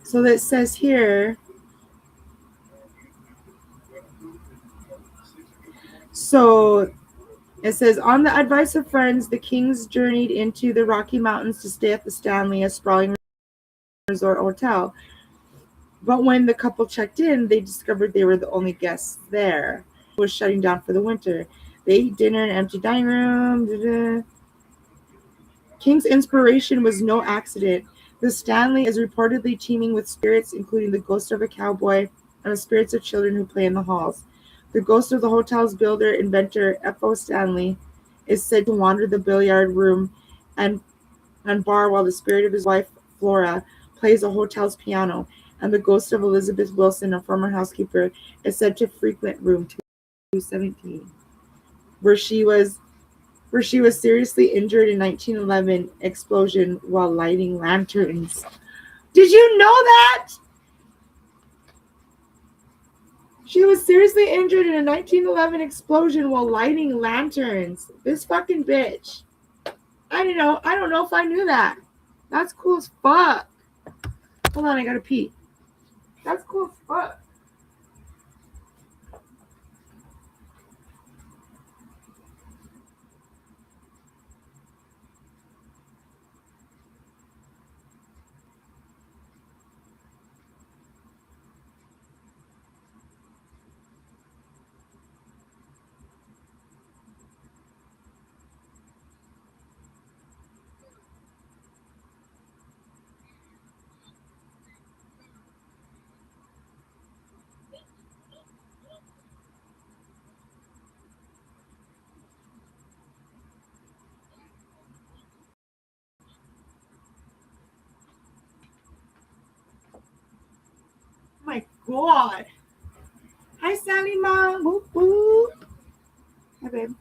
So that says here. So it says, on the advice of friends, the Kings journeyed into the Rocky Mountains to stay at the Stanley, a sprawling resort hotel. But when the couple checked in, they discovered they were the only guests there. It was shutting down for the winter. They ate dinner in an empty dining room. Da-da. King's inspiration was no accident. The Stanley is reportedly teeming with spirits, including the ghost of a cowboy and the spirits of children who play in the halls. The ghost of the hotel's builder, inventor, F.O. Stanley, is said to wander the billiard room and bar while the spirit of his wife, Flora, plays the hotel's piano, and the ghost of Elizabeth Wilson, a former housekeeper, is said to frequent room 217, where she was seriously injured in 1911 explosion while lighting lanterns. Did you know that? She was seriously injured in a 1911 explosion while lighting lanterns. This fucking bitch. I don't know if I knew that. That's cool as fuck. Hold on, I gotta pee. That's cool as fuck. God. Hi, Sally Mom. Whoop, whoop. Hi, babe.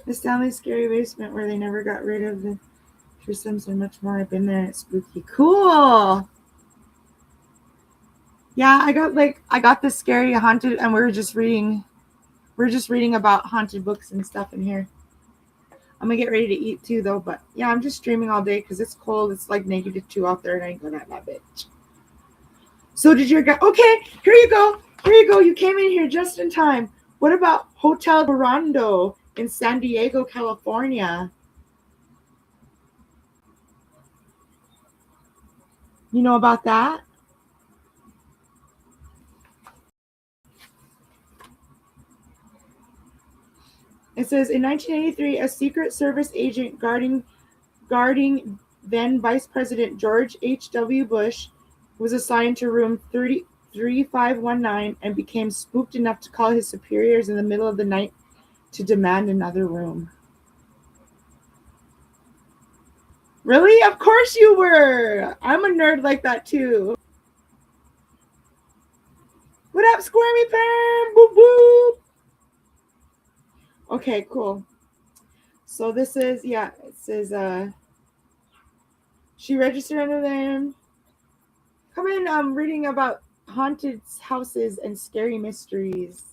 The Stanley Scary Basement where they never got rid of the threesomes and much more. I've been there. It's spooky. Cool. Yeah, I got this scary haunted, and we're just reading about haunted books and stuff in here. I'm gonna get ready to eat too, though. But yeah, I'm just streaming all day because it's cold. It's like -2 out there, and I ain't gonna have that bitch. So did your guy? Okay, here you go. Here you go. You came in here just in time. What about Hotel Dorando in San Diego, California? You know about that? It says in 1983, a Secret Service agent guarding then Vice President George H.W. Bush was assigned to room 3519 and became spooked enough to call his superiors in the middle of the night to demand another room. Really? Of course you were. I'm a nerd like that too. What up, Squirmy Pam? Boop boop. Okay, cool. So this is, yeah, it says she registered under them. Come in, I'm reading about haunted houses and scary mysteries.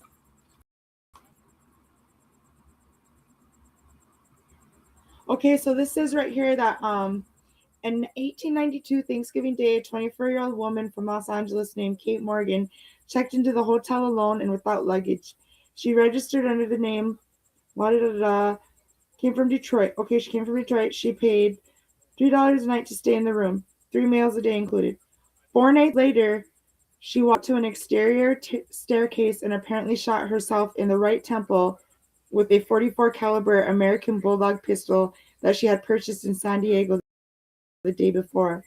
Okay, so this says right here that in 1892 Thanksgiving Day, a 24-year-old woman from Los Angeles named Kate Morgan checked into the hotel alone and without luggage. She registered under the name came from Detroit. Okay, she came from Detroit. She paid $3 a night to stay in the room, 3 meals a day included. 4 nights later, she walked to an exterior staircase and apparently shot herself in the right temple with a .44 caliber American Bulldog pistol that she had purchased in San Diego the day before.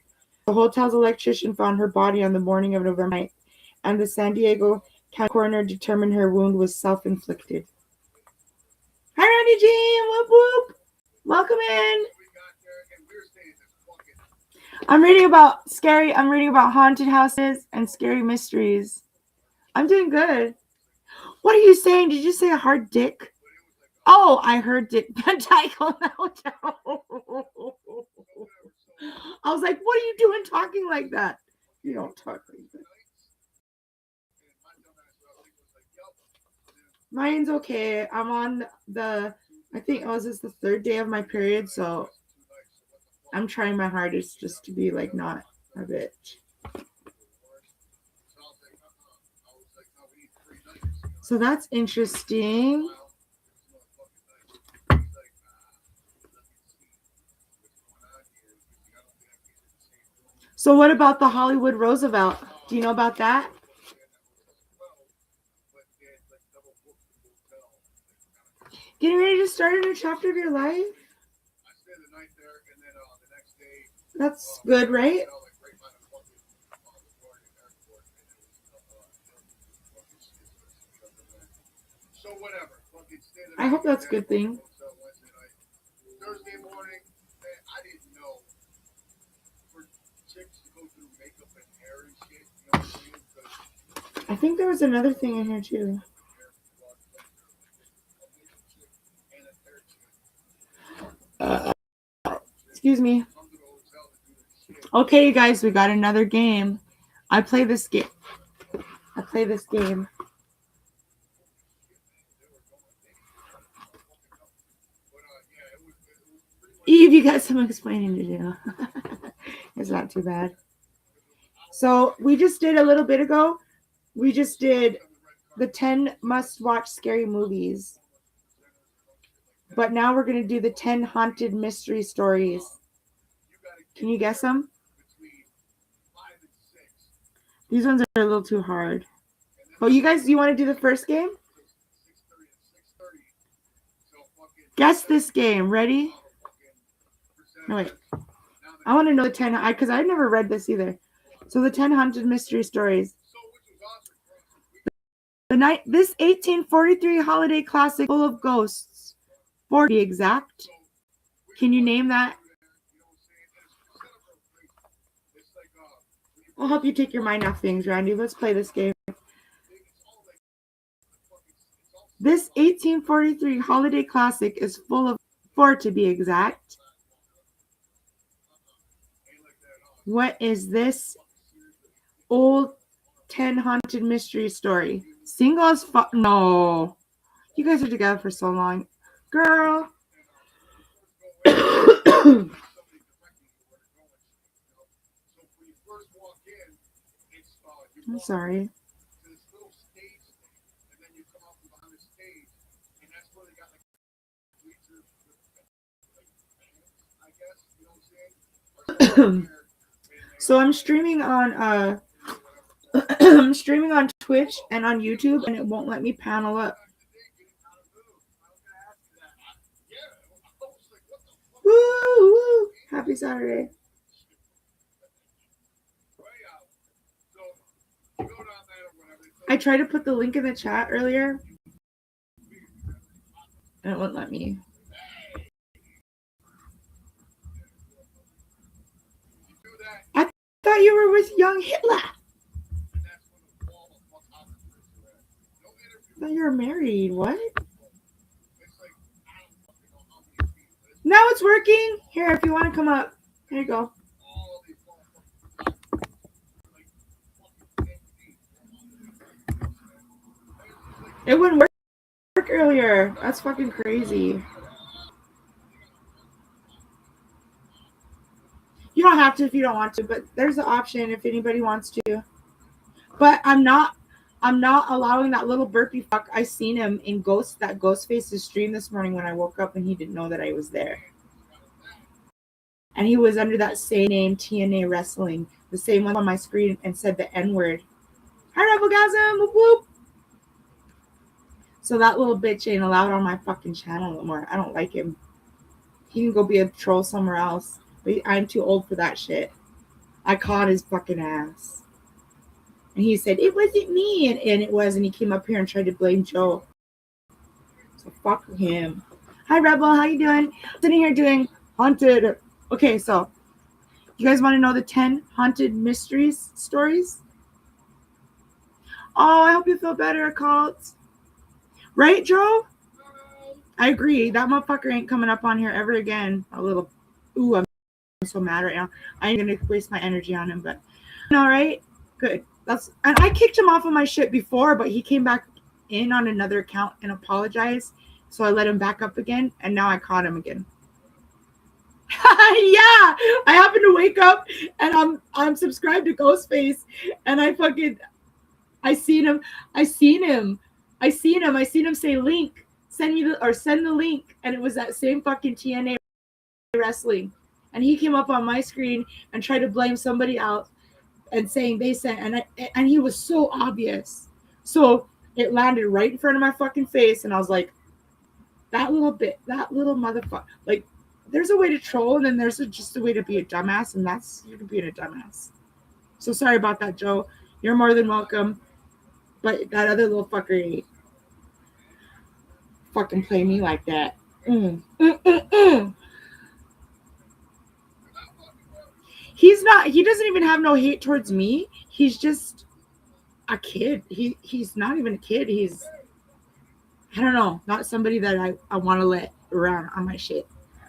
The hotel's electrician found her body on the morning of November 9th, and the San Diego County coroner determined her wound was self-inflicted. Hi, Randy Jean. Whoop whoop. Welcome in. I'm reading about haunted houses and scary mysteries. I'm doing good. What are you saying? Did you say a hard dick? Oh, I heard Dick Van Dyke on the hotel. I was like, what are you doing talking like that? You don't talk like that. Mine's okay. I'm on I think this is the 3rd day of my period, so I'm trying my hardest just to be like not a bitch. So that's interesting. So what about the Hollywood Roosevelt? Do you know about that? Getting ready to start a new chapter of your life? That's good, right? I hope that's a good thing. Thursday morning, I didn't know for chicks to go through makeup and hair and shit. You know what I mean? I think there was another thing in here too. Excuse me. Okay, you guys, we got another game. I play this game. Eve, you got some explaining to do. It's not too bad. So we just did a little bit ago. We just did the 10 must-watch scary movies. But now we're going to do the 10 haunted mystery stories. Can you guess them? These ones are a little too hard. Oh, you guys, you want to do the first game? Guess this game. Ready? No, wait. I want to know the 10, because I never read this either. So the 10 haunted mystery stories. This 1843 holiday classic full of ghosts. 40 to be exact. Can you name that? I'll help you take your mind off things, Randy. Let's play this game. This 1843 holiday classic is full of 4 to be exact. What is this old 10 haunted mystery story? Single as fuck. No. You guys are together for so long. Girl. I'm sorry. So I'm streaming on I'm streaming on Twitch and on YouTube, and it won't let me panel up. Woo, woo. Happy Saturday. I tried to put the link in the chat earlier, and it wouldn't let me. I thought you were with young Hitler. I thought you were married. What? Now it's working. Here, if you want to come up. There you go. It wouldn't work earlier. That's fucking crazy. You don't have to if you don't want to, but there's an option if anybody wants to. But I'm not allowing that little burpy fuck. I seen him in Ghostface's stream this morning when I woke up, and he didn't know that I was there. And he was under that same name, TNA Wrestling, the same one on my screen, and said the N-word. Hi, Rebelgasm! Whoop whoop! So that little bitch ain't allowed on my fucking channel no more. I don't like him. He can go be a troll somewhere else. But I'm too old for that shit. I caught his fucking ass. And he said, it wasn't me. And it was. And he came up here and tried to blame Joe. So fuck him. Hi, Rebel. How you doing? Sitting here doing haunted. Okay, so you guys want to know the 10 haunted mysteries stories? Oh, I hope you feel better, Cult. Right, Joe? I agree. That motherfucker ain't coming up on here ever again. A little. Ooh, I'm so mad right now. I ain't gonna waste my energy on him, but all right, good. And I kicked him off of my shit before, but he came back in on another account and apologized. So I let him back up again, and now I caught him again. Yeah, I happened to wake up and I'm subscribed to Ghostface, and I seen him say link, send the link, and it was that same fucking TNA Wrestling, and he came up on my screen and tried to blame somebody else and saying they sent, and he was so obvious, so it landed right in front of my fucking face, and I was like, that little motherfucker, like, there's a way to troll, and then there's just a way to be a dumbass, and that's you're being a dumbass. So sorry about that, Joe. You're more than welcome. But that other little fucker ain't fucking play me like that. He's not. He doesn't even have no hate towards me. He's just a kid. He's not even a kid. He's, I don't know, not somebody that I want to let around on my shit.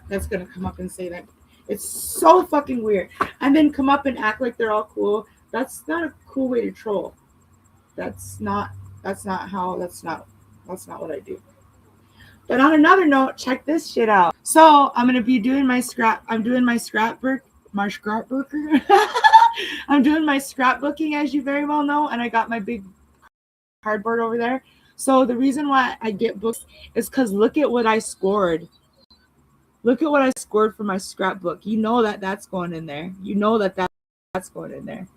That's gonna come up and say that. It's so fucking weird. And then come up and act like they're all cool. That's not a cool way to troll. That's not what I do. But on another note, check this shit out. So I'm gonna be doing my I'm doing my scrapbooker. I'm doing my scrapbooking, as you very well know, and I got my big cardboard over there. So the reason why I get books is because look at what I scored. Look at what I scored for my scrapbook. You know that's going in there. You know that's going in there.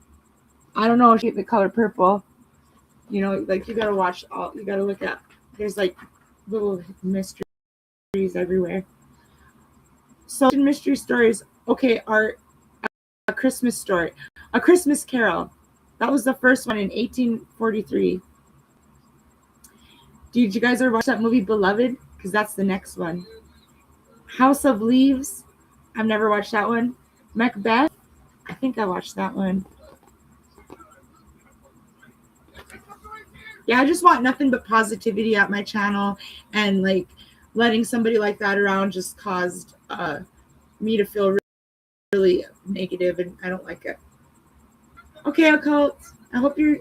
I don't know if you get the color purple. You know, like you gotta watch all. You gotta look at. There's like little mysteries everywhere. So mystery stories. Okay, are a Christmas story, A Christmas Carol. That was the first one in 1843. Did you guys ever watch that movie Beloved? Because that's the next one. House of Leaves. I've never watched that one. Macbeth. I think I watched that one. Yeah, I just want nothing but positivity at my channel, and like letting somebody like that around just caused me to feel really negative, and I don't like it. Okay, occult. I hope your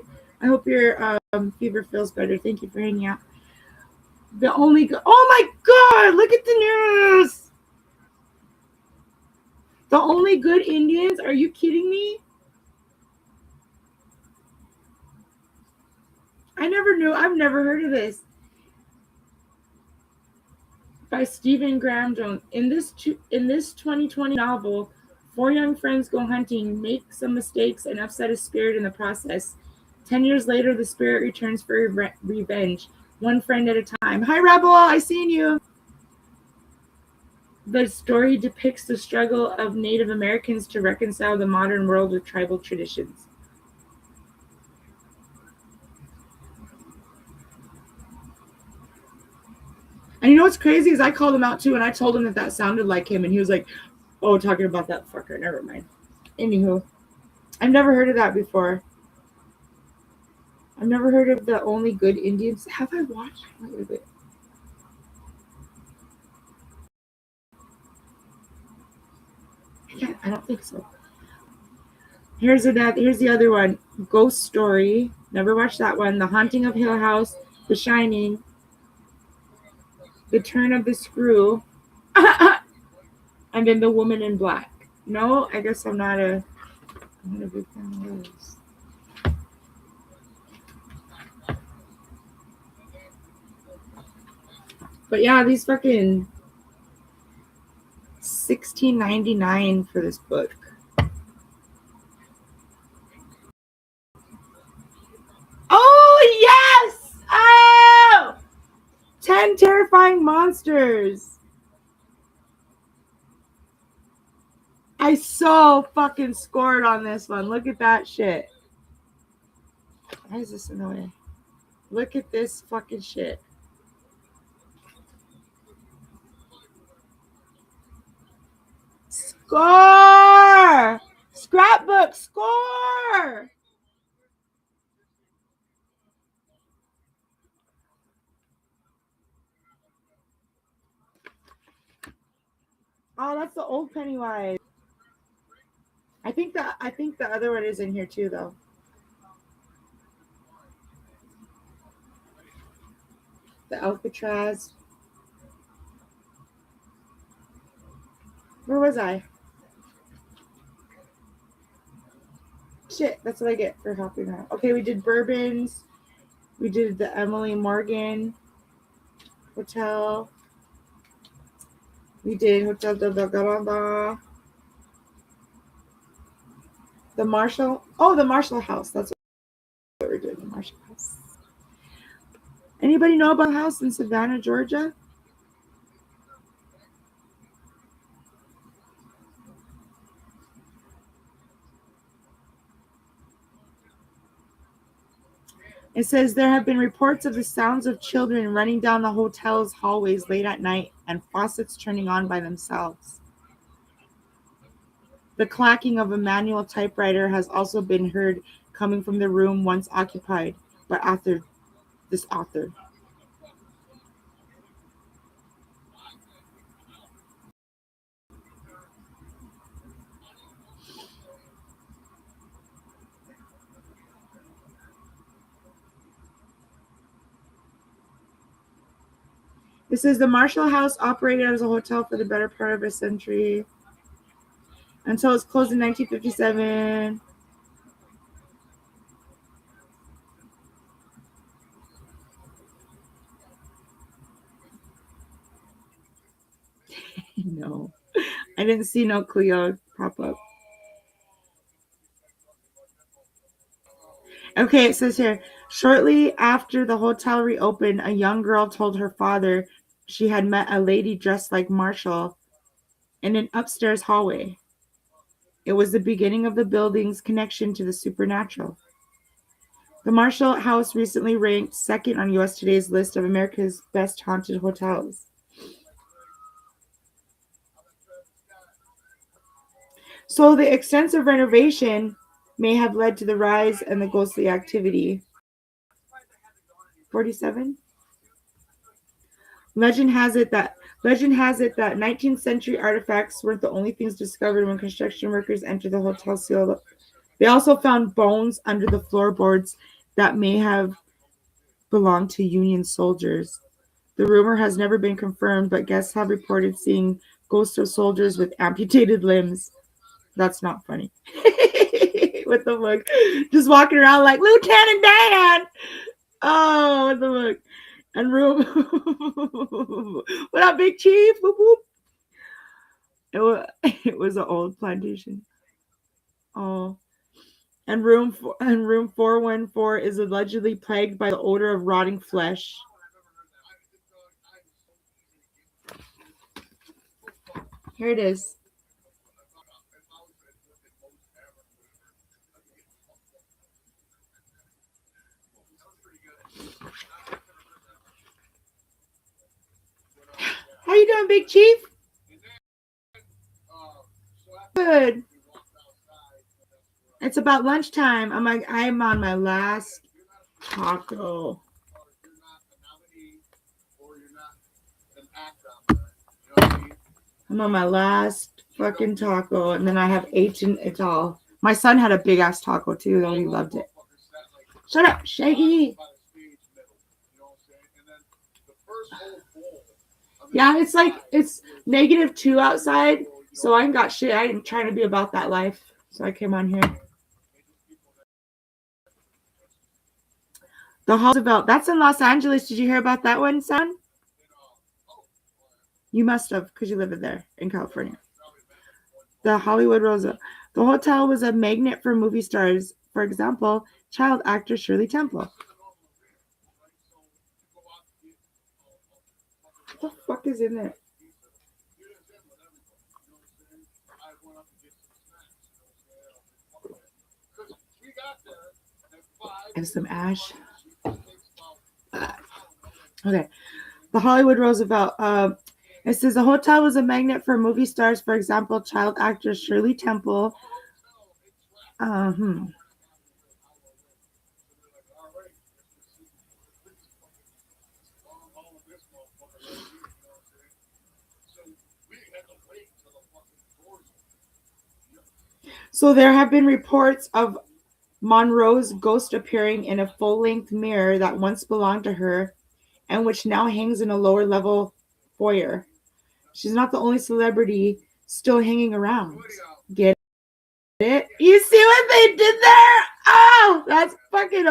fever feels better. Thank you for hanging out. Oh my god, look at the news. The only good Indians? Are you kidding me? I never knew. I've never heard of this. By Stephen Graham Jones. In this 2020 novel, four young friends go hunting, make some mistakes, and upset a spirit in the process. 10 years later, the spirit returns for revenge, one friend at a time. Hi, Rebel. I seen you. The story depicts the struggle of Native Americans to reconcile the modern world with tribal traditions. And you know what's crazy is I called him out too, and I told him that sounded like him, and he was like, "Oh, talking about that fucker." Never mind. Anywho, I've never heard of that before. I've never heard of the only good Indians. Have I watched? Wait. I don't think so. Here's the other one. Ghost Story. Never watched that one. The Haunting of Hill House. The Shining. The Turn of the Screw. And then The Woman in Black. No, I guess I'm not a big fan of those. But yeah, these fucking $16.99 for this book. Oh yes! Oh! 10 terrifying monsters. I so fucking scored on this one. Look at that shit. Why is this in the way? Look at this fucking shit. Score! Scrapbook, score! Oh, that's the old Pennywise. I think the other one is in here too, though. The Alcatraz. Where was I? Shit, that's what I get for helping out. Okay, we did Bourbons. We did the Emily Morgan Hotel. We did Hotel de la Garanda. The Marshall. Oh, the Marshall House. That's what we're doing. The Marshall House. Anybody know about a house in Savannah, Georgia? It says there have been reports of the sounds of children running down the hotel's hallways late at night and faucets turning on by themselves. The clacking of a manual typewriter has also been heard coming from the room once occupied by this author. It says the Marshall House operated as a hotel for the better part of a century until it was closed in 1957. No, I didn't see no Cleo pop up. Okay, it says here, shortly after the hotel reopened, a young girl told her father she had met a lady dressed like Marshall in an upstairs hallway. It was the beginning of the building's connection to the supernatural. The Marshall House recently ranked second on US Today's list of America's best haunted hotels. So the extensive renovation may have led to the rise in the ghostly activity. 47. Legend has it that 19th century artifacts weren't the only things discovered when construction workers entered the hotel sealed up. They also found bones under the floorboards that may have belonged to Union soldiers. The rumor has never been confirmed, but guests have reported seeing ghosts of soldiers with amputated limbs. That's not funny. What the fuck? Just walking around like Lieutenant Dan. Oh, what the fuck? And room. What up, Big Chief? Whoop, whoop. It was an old plantation. Oh. And room 414 is allegedly plagued by the odor of rotting flesh. Here it is. How you doing, Big Chief? Good. It's about lunchtime. I'm on my last taco. I'm on my last fucking taco, and then I have it all. My son had a big ass taco too, though. He loved it. Shut up, Shaggy. Yeah, it's like it's -2 outside, so I ain't got shit. I ain't trying to be about that life, so I came on here. The Roosevelt, that's in Los Angeles. Did you hear about that one, son? You must have, because you live there in California. The Hollywood Roosevelt. The hotel was a magnet for movie stars. For example, child actor Shirley Temple. What the fuck is in there? And some ash. Okay. The Hollywood Roosevelt. It says the hotel was a magnet for movie stars. For example, child actor Shirley Temple. So there have been reports of Monroe's ghost appearing in a full-length mirror that once belonged to her and which now hangs in a lower level foyer. She's not the only celebrity still hanging around. Get it? You see what they did there? Oh, that's fucking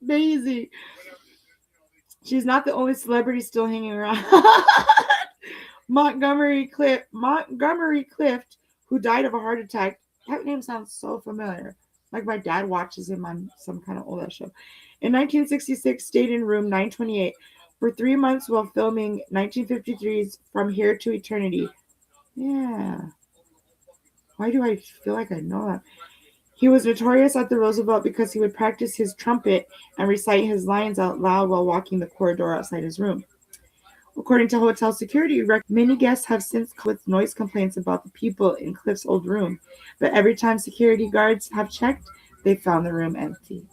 amazing. She's not the only celebrity still hanging around. Montgomery Clift, who died of a heart attack. That name sounds so familiar. Like my dad watches him on some kind of old show. In 1966, stayed in room 928 for 3 months while filming 1953's From Here to Eternity. Yeah. Why do I feel like I know that? He was notorious at the Roosevelt because he would practice his trumpet and recite his lines out loud while walking the corridor outside his room. According to hotel security, many guests have since come with noise complaints about the people in Cliff's old room, but every time security guards have checked, they found the room empty.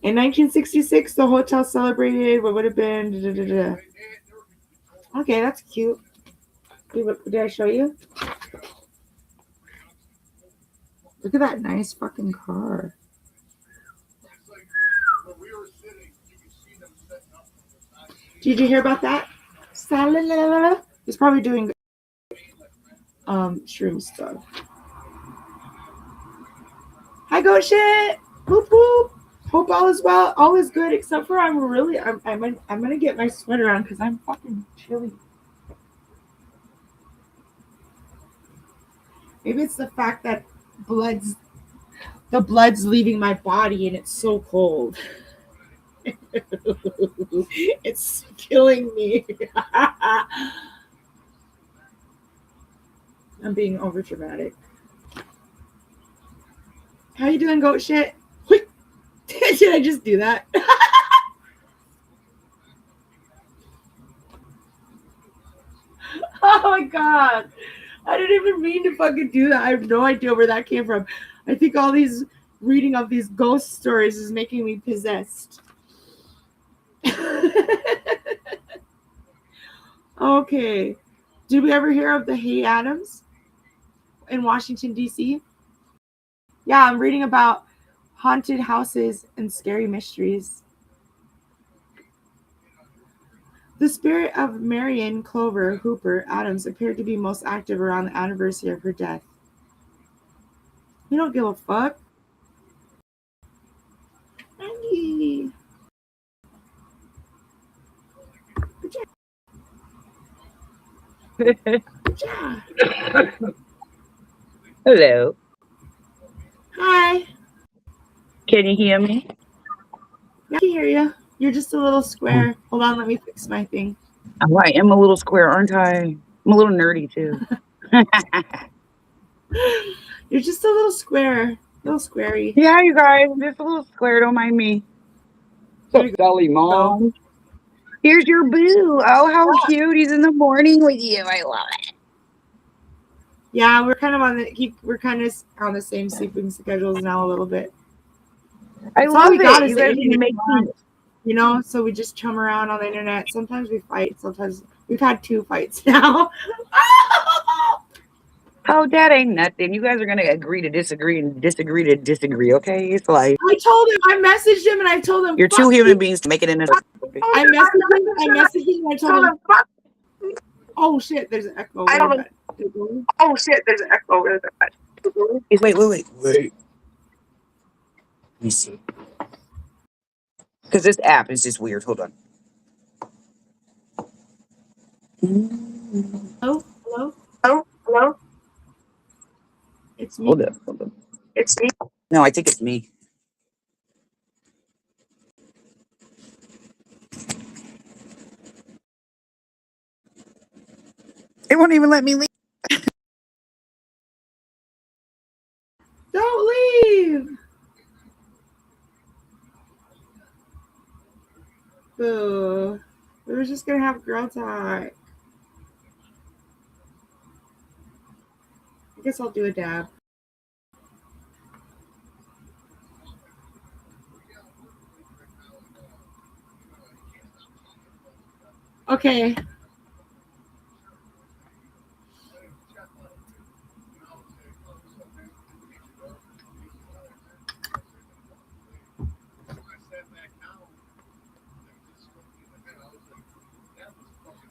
In 1966, the hotel celebrated what would have been. Okay, that's cute. Did I show you? Look at that nice fucking car. Did you hear about that? He's probably doing shroom stuff. Hi, go shit. Whoop whoop. Hope all is well. All is good, except for I'm gonna get my sweater on because I'm fucking chilly. Maybe it's the fact that the blood's leaving my body and it's so cold. It's killing me. I'm being over dramatic. How you doing, goat shit? Did I just do that? Oh my god. I didn't even mean to fucking do that. I have no idea where that came from. I think all these reading of these ghost stories is making me possessed. Okay. Did we ever hear of the Hay Adams in Washington, D.C.? Yeah, I'm reading about haunted houses and scary mysteries. The spirit of Marion Clover Hooper Adams appeared to be most active around the anniversary of her death. We don't give a fuck. Andy. Good job. Good job. Hello. Hi. Can you hear me? Yeah, I can hear you. You're just a little square. Hold on, let me fix my thing. Oh, I am a little square, aren't I? I'm a little nerdy too. You're just a little square. A little squarey. Yeah, you guys, I'm just a little square. Don't mind me. There So, you Sally, go. Mom. Here's your boo. Oh, how cute. He's in the morning with you. I love it. Yeah, we're kind of on the same sleeping schedules now a little bit. I It's all we love got it. is You the guys need to internet, make me. so we just chum around on the internet. Sometimes we fight. Sometimes we've had 2 fights now. Oh, that ain't nothing. You guys are going to agree to disagree and disagree to disagree, okay? It's like I told him, I messaged him and I told him, you're two fuck human you. beings to make it in a. I messaged him and I told him, oh shit, there's an echo. I don't know. Oh, shit, there's an echo. Wait. Let me see. Because this app is just weird. Hold on. Hello? Hello? Hello? It's me. Hold on. It's me. No, I think it's me. It won't even let me leave. Don't leave. Boo. We were just gonna have girl talk. I guess I'll do a dab. Okay.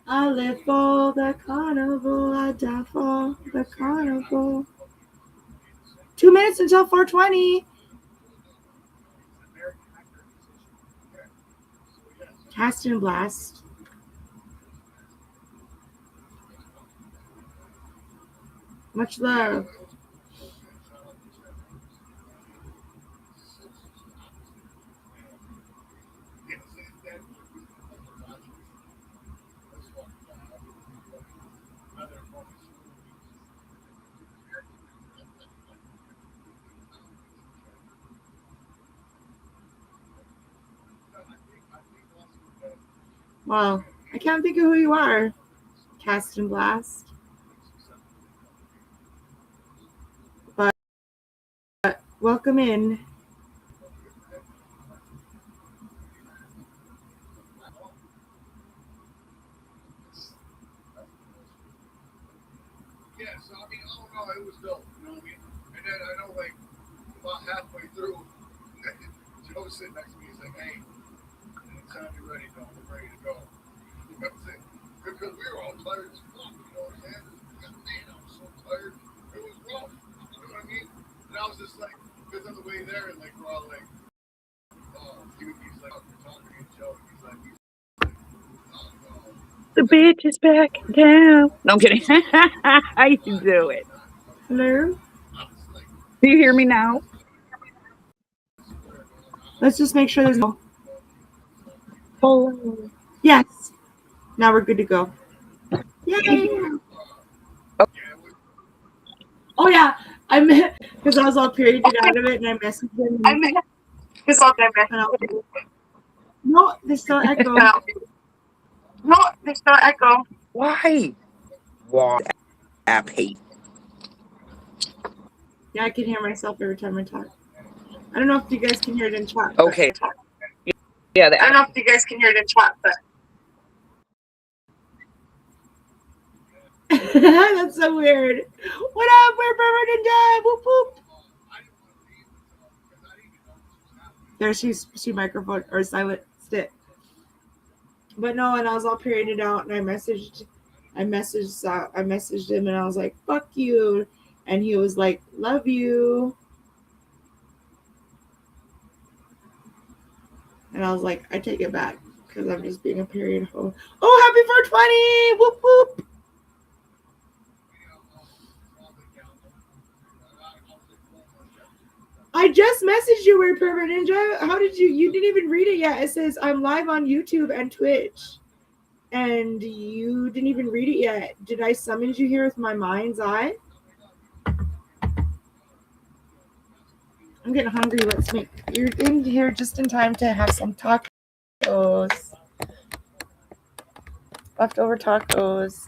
I live for the carnival, I die for the carnival. 2 minutes until 4:20. Cast and blast. Much love. Well, I can't think of who you are. Cast and blast. But welcome in. Yeah, so I mean, all in all, it was dope. You know what I mean? And then I know, like, about halfway through, Joe was sitting next to me. He's like, "Hey, anytime you're ready, though, we're ready to go." You know what I'm saying? Because we were all tired as fuck. You know what I'm saying? Man, I was so tired. It was rough. You know what I mean? And I was just like, because on the way there, and like we're all like, he's like, we're talking to Joe. He's like, oh no. The bitch is back down. No, I'm kidding. I can do it. Hello? Do you hear me now? Let's just make sure there's no. Hello. Yes. Now we're good to go. Yay! Oh yeah, I meant because I was all perioded out of it, and I messaged him. No, there's still echo. No, there's no echo. Why? Why? App hate. Yeah, I can hear myself every time I talk. I don't know if you guys can hear it in chat. But... Okay. Yeah, I don't know if you guys can hear it in chat, but that's so weird. What up? We're Bird and Dad. Whoop whoop. There she microphone or silent stick. But no, and I was all perioded out, and I messaged him, and I was like, "Fuck you," and he was like, "Love you," and I was like, "I take it back because I'm just being a period hoe." Oh, happy 420! Whoop whoop! I just messaged you, Weird Pervert Ninja. How did you didn't even read it yet? It says I'm live on YouTube and Twitch. And you didn't even read it yet. Did I summon you here with my mind's eye? I'm getting hungry. Let's make. You're in here just in time to have some tacos. Leftover tacos.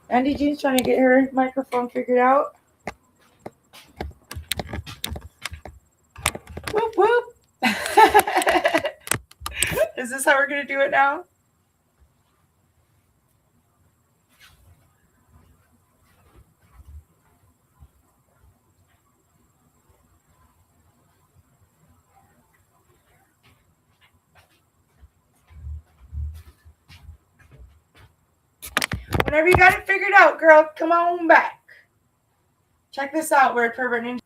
Andy Jean's trying to get her microphone figured out. Whoop whoop. Is this how we're going to do it now? Whenever you got it figured out, girl, come on back. Check this out, Weird Pervert Ninja.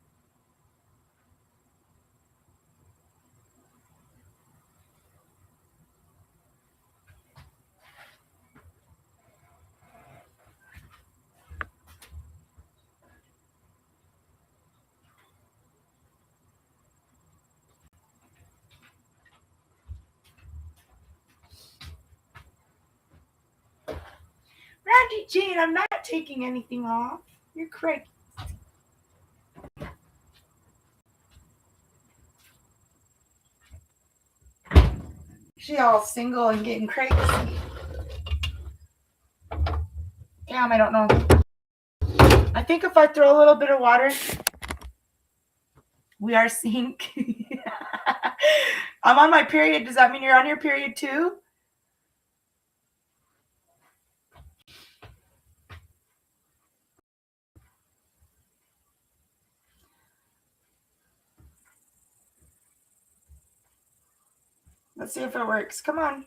Randy Jean, I'm not taking anything off. You're crazy. She all single and getting crazy. Damn, I don't know. I think if I throw a little bit of water, we are sync. I'm on my period. Does that mean you're on your period too? Let's see if it works. Come on.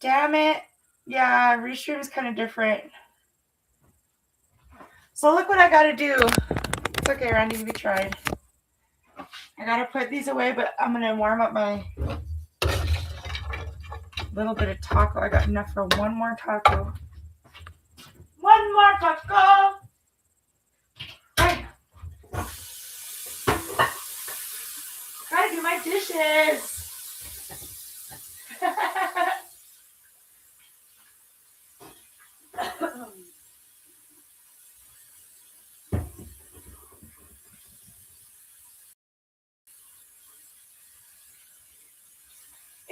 Damn it. Yeah, Restream is kind of different. So look what I got to do. It's okay, Randy, we tried. I got to put these away, but I'm going to warm up my little bit of taco. I got enough for one more taco. One more taco. Hey. Gotta do my dishes.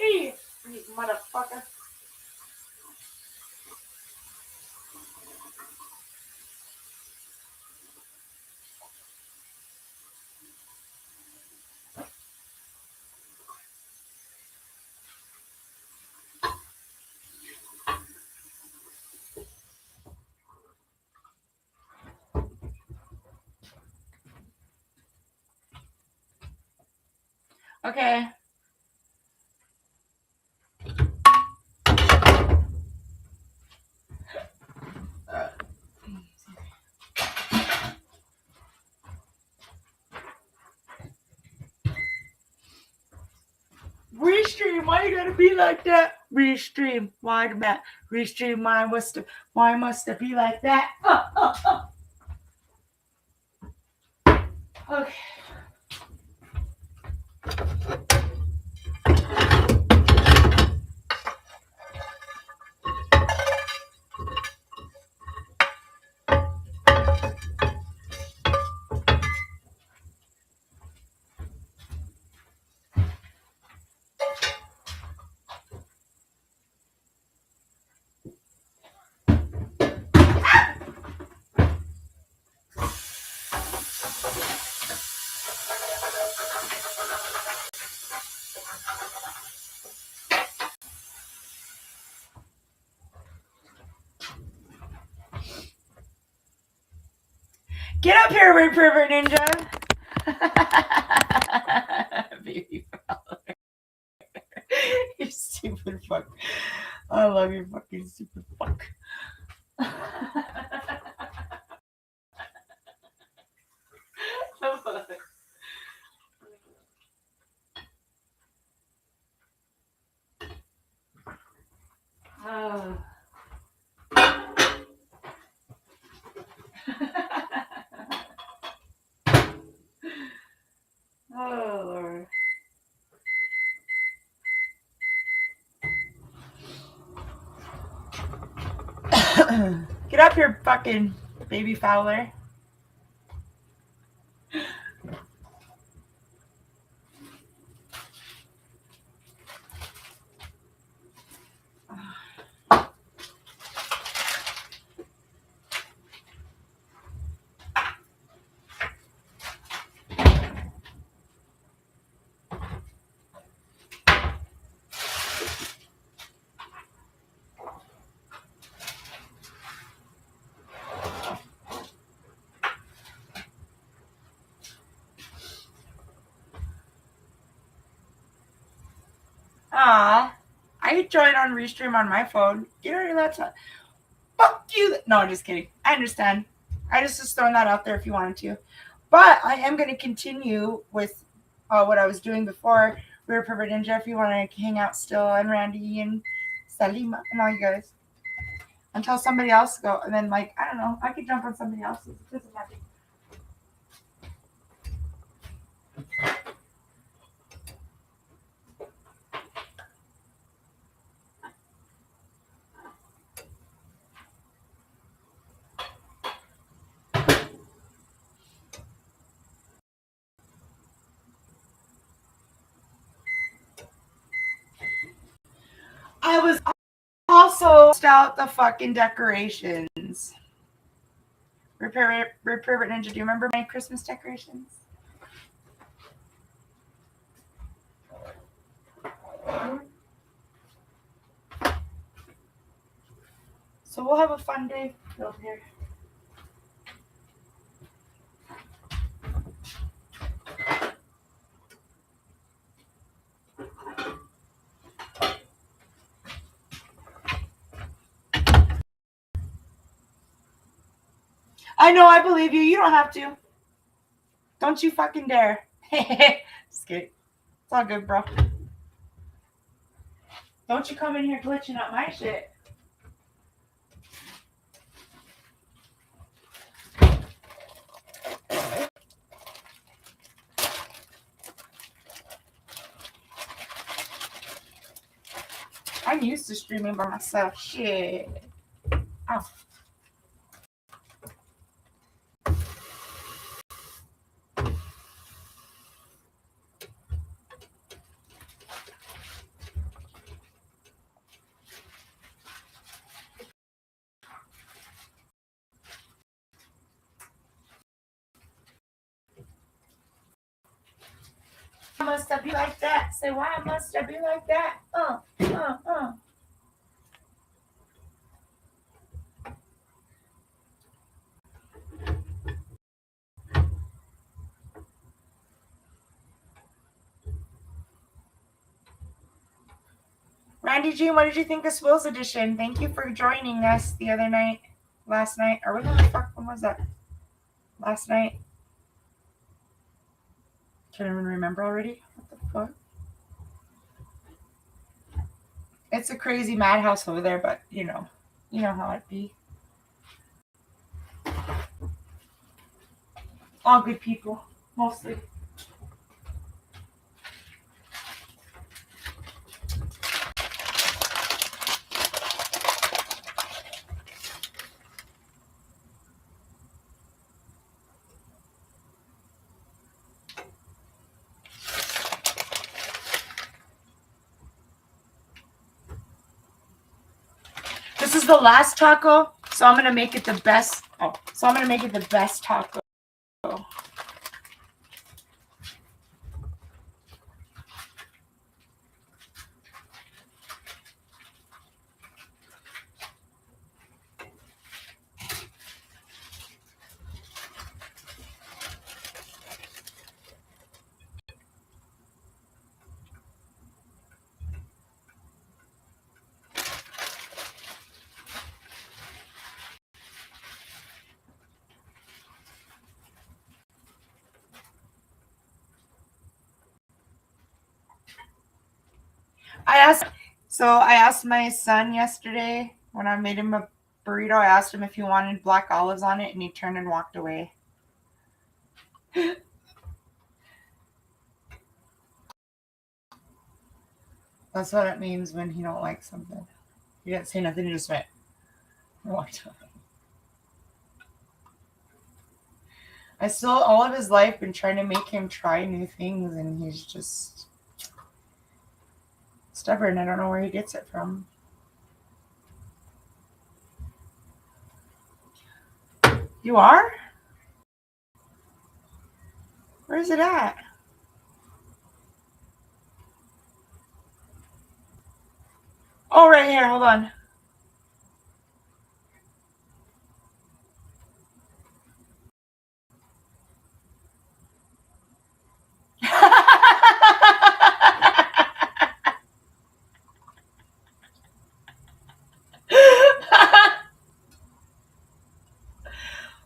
Hey, you motherfucker. Okay. Restream, why you gotta be like that? Restream, why that? Restream, why must it be like that? Okay. Get up here, Red Pervert Ninja. Baby Fowler. You stupid fuck. I love you, fucking stupid fuck. Oh. Oh, Lord. Get up here, fucking baby Fowler. Aw, I joined on Restream on my phone. Get out of your laptop. Fuck you. No, I'm just kidding. I understand. I just throwing that out there if you wanted to. But I am going to continue with what I was doing before. Weird Pervert Ninja, if you want to hang out still, and Randy and Salima and all you guys. Until somebody else go. And then, like, I don't know. I could jump on somebody else's. It doesn't matter. I was also out the fucking decorations. Repair Ninja, do you remember my Christmas decorations? So we'll have a fun day over here. I know, I believe you. You don't have to. Don't you fucking dare. Just kidding. It's all good, bro. Don't you come in here glitching up my shit. I'm used to streaming by myself. Shit. Oh. Why must I be like that? Say, why must I be like that? Andy Jean, what did you think of Swills Edition? Thank you for joining us the other night, last night, or when the fuck, when was that? Last night. Can't even remember already. What the fuck? It's a crazy madhouse over there, but you know how it be. All good people, mostly. This is the last taco, so I'm gonna make it the best. So I'm gonna make it the best taco. I asked my son yesterday when I made him a burrito. I asked him if he wanted black olives on it, and he turned and walked away. That's what it means when he don't like something. He didn't say nothing. He just went and walked away. I still all of his life been trying to make him try new things, and he's just stubborn. I don't know where he gets it from. You are? Where is it at? Oh, right here. Hold on.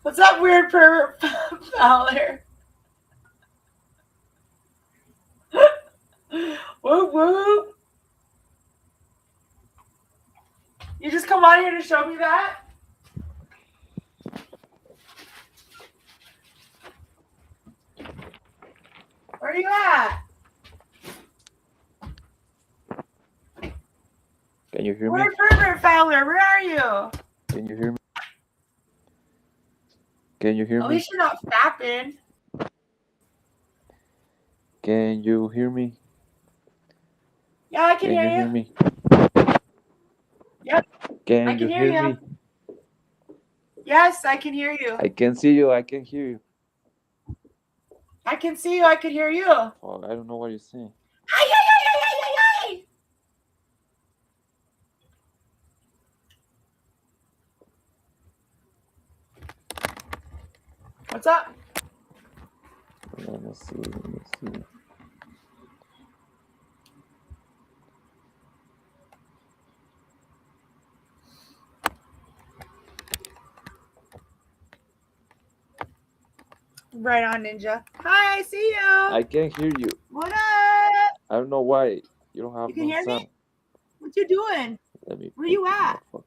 What's that weird pervert Fowler? Whoop whoop. You just come on here to show me that? Where are you at? Can you hear me? Where's Pervert Fowler? Where are you? Can you hear me? Can you hear At me? least you're not fapping. Can you hear me? Yeah, I can Can hear you you. hear me? Yep. Can I you can hear hear you. me? Yes, I can hear you. I can see you. I can hear you. I can see you. I can hear you. Oh, I don't know what you're saying. Hi, hi, hi, hi, hi, hi, hi. What's up? Let me see. Let me see. Right on, Ninja. Hi, I see you. I can hear you. What up? I don't know why you don't have You can no hear sound. me? What you doing? Let me. Where you at? Motherfucker.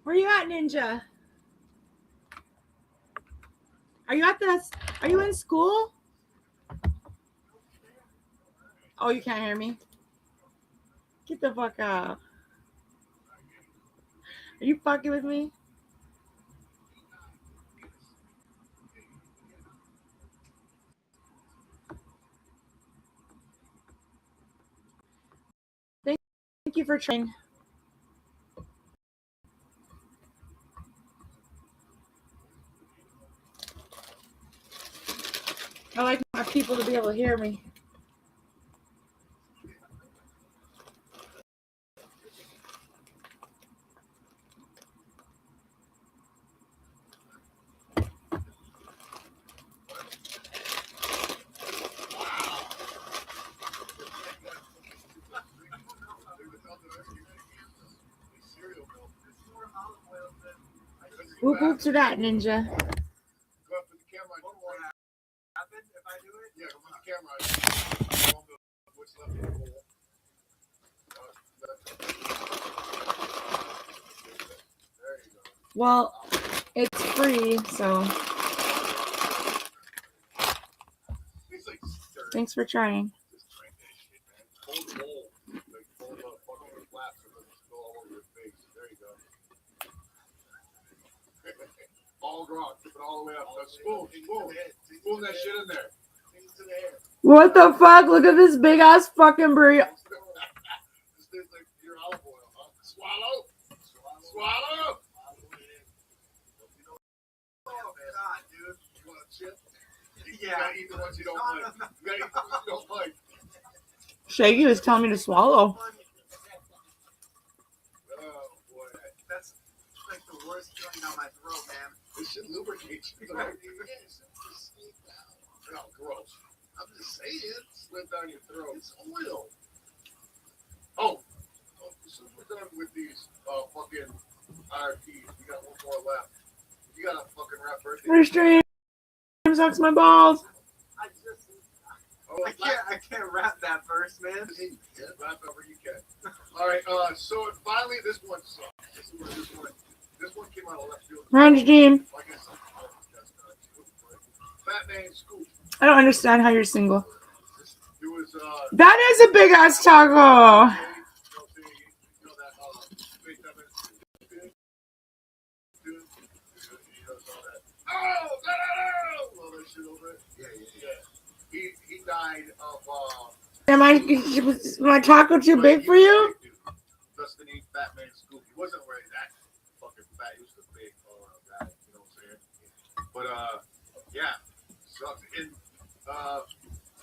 Where you at, Ninja? Are you in school? Oh, you can't hear me? Get the fuck out. Are you fucking with me? Thank you for trying. I like my people to be able to hear me. Whoop whoop to that, ninja. Go up to the camera. What happens if I do it? Yeah, go on the camera. What's left in the bowl. There you go. Well, it's free, so He's like, thanks for trying. just drink that shit, man. Hold the bowl. Like, hold the fucking flaps so it doesn't go all over your face. There you go. All gone. Tip it all the way up. Spoon that shit in there. What the fuck? Look at this big ass fucking burrito. This tastes like your olive oil, huh? Swallow. Swallow. Oh God, dude. You want a chip? You Yeah. gotta eat the ones you don't like. You gotta eat the ones you don't like. Shaggy was telling me to swallow. Oh boy. That's like the worst feeling down my throat, man. This shit lubricates you. Oh, gross. I'm just saying. Slip down your throat. It's oil. Oh, so we're done with these fucking IRPs. We got one more left. You got a fucking rap birthday. Your stream sucks my balls. Oh, I can't rap that verse, man. Yeah, rap over you can. All right. So finally, this one sucks. This is where this one came out of left field. Run, team. Like I said, Batman Scoop. I don't understand how you're single. It was That is a big ass taco. He died of Am my taco too big for you? Dustin eats Batman Scoop. He wasn't really that fucking fat. He was a big guy, you know what I'm saying? But yeah, sucks. And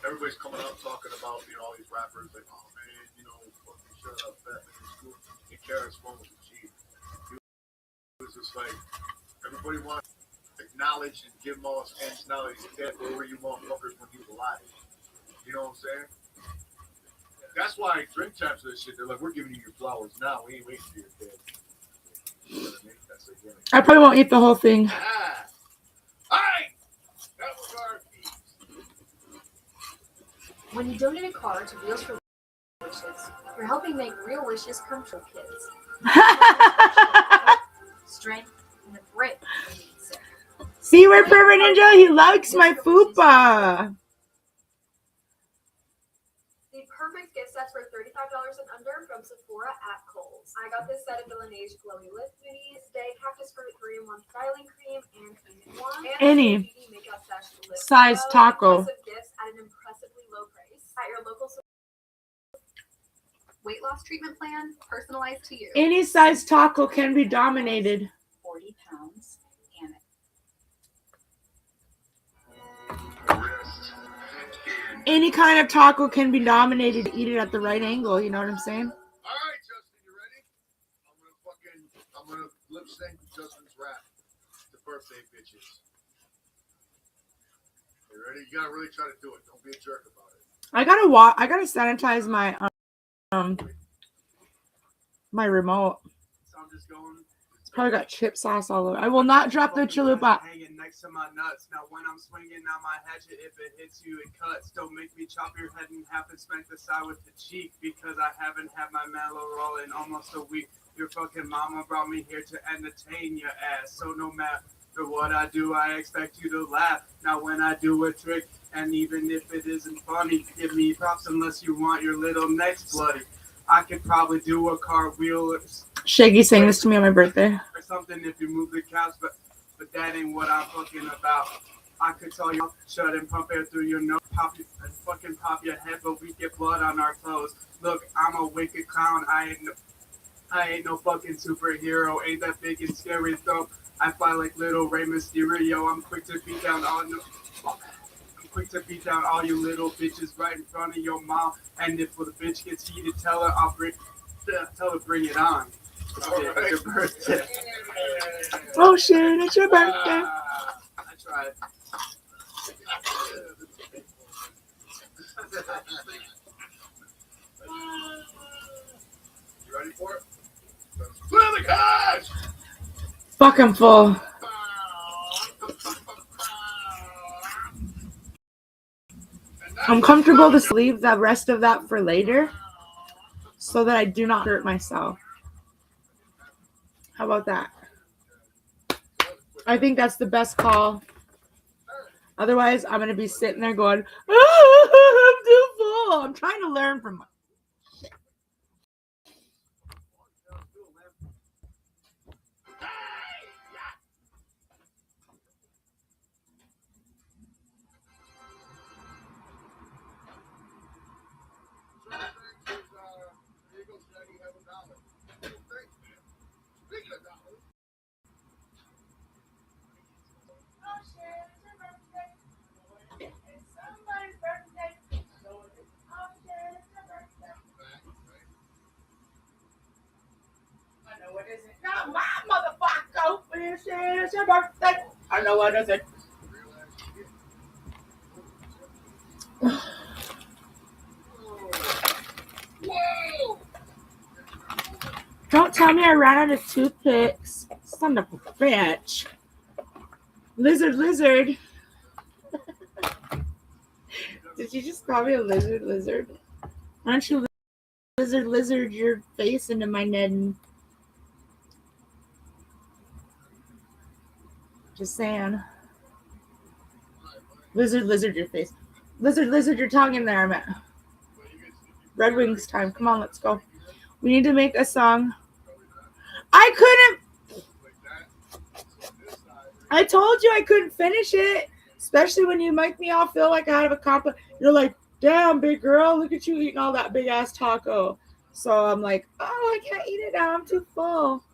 everybody's coming up talking about all these rappers like, oh man, fucking shut up, Batman Scoop. And Karis One was the chief. It was just like everybody wants to acknowledge and give him all his hands now that he's dead. Where were you motherfuckers when he was alive? You know what I'm saying? That's why drink champs of this shit, they're like, we're giving you your flowers now. We ain't waiting for your dead. You know what I mean? That's the gimmick. I probably won't eat the whole thing. Ah. All right. That was our piece. When you donate a car to Wheels for Wishes, you're helping make real wishes come true, kids. Strength and the grit. See, we're perfect ninja. He likes my fupa. The perfect gift sets for $35 and under from Sephora at Kohl's. I got this set of Villainage Glowy Lip Beauties, Day Cactus Fruit 3-in-1 Styling Cream, and Any beauty makeup sesh lip size glow. taco. Impressive gifts at an impressively low price at your local Weight loss treatment plan, personalized to you. Any size taco can be dominated. 40 pounds. And Any kind of taco can be dominated. Eat it at the right angle. You know what I'm saying? All right, Justin, you ready? I'm gonna lip sync Justin's rap. The birthday bitches. You ready? You gotta really try to do it. Don't be a jerk about it. I gotta sanitize my my remote. So I'm just going. It's probably got chip sauce all over. I will not drop the chalupa. Hanging next to my nuts. Now when I'm swinging out my hatchet, if it hits you, it cuts. Don't make me chop your head in half and smack the side with the cheek because I haven't had my mallow roll in almost a week. Your fucking mama brought me here to entertain your ass. So no matter what I do, I expect you to laugh. Now when I do a trick, and even if it isn't funny, give me props unless you want your little necks bloody. I could probably do a cartwheel Shaggy sang this to me on my birthday. or something if you move the couch, but that ain't what I'm fucking about. I could tell you shut and pump air through your nose, pop your head, but we get blood on our clothes. Look, I'm a wicked clown. I ain't no fucking superhero. Ain't that big and scary though. I fly like little Rey Mysterio. I'm quick to beat down all no. quick to beat down all you little bitches right in front of your mom. And if the bitch gets heated, tell her bring it on. It's your birthday. Oh shit, it's your birthday. I tried. You ready for it? Clear the cash! Fuck, I'm full. I'm comfortable to leave the rest of that for later so that I do not hurt myself. How about that? I think that's the best call. Otherwise, I'm going to be sitting there going, oh, I'm too full. I'm trying to learn from shit. I know it isn't. Not my motherfucker. This is your birthday. I know it isn't. Don't tell me I ran out of toothpicks. Son of a bitch. Lizard. Did you just call me a lizard? Why don't you lizard your face into my Ned? And just saying. Lizard your face. Lizard your tongue in there, man. Red Wings time. Come on, let's go. We need to make a song. I couldn't. I told you I couldn't finish it. Especially when you make me all feel like I have a compliment. You're like, damn, big girl, look at you eating all that big ass taco. So I'm like, oh, I can't eat it now. I'm too full.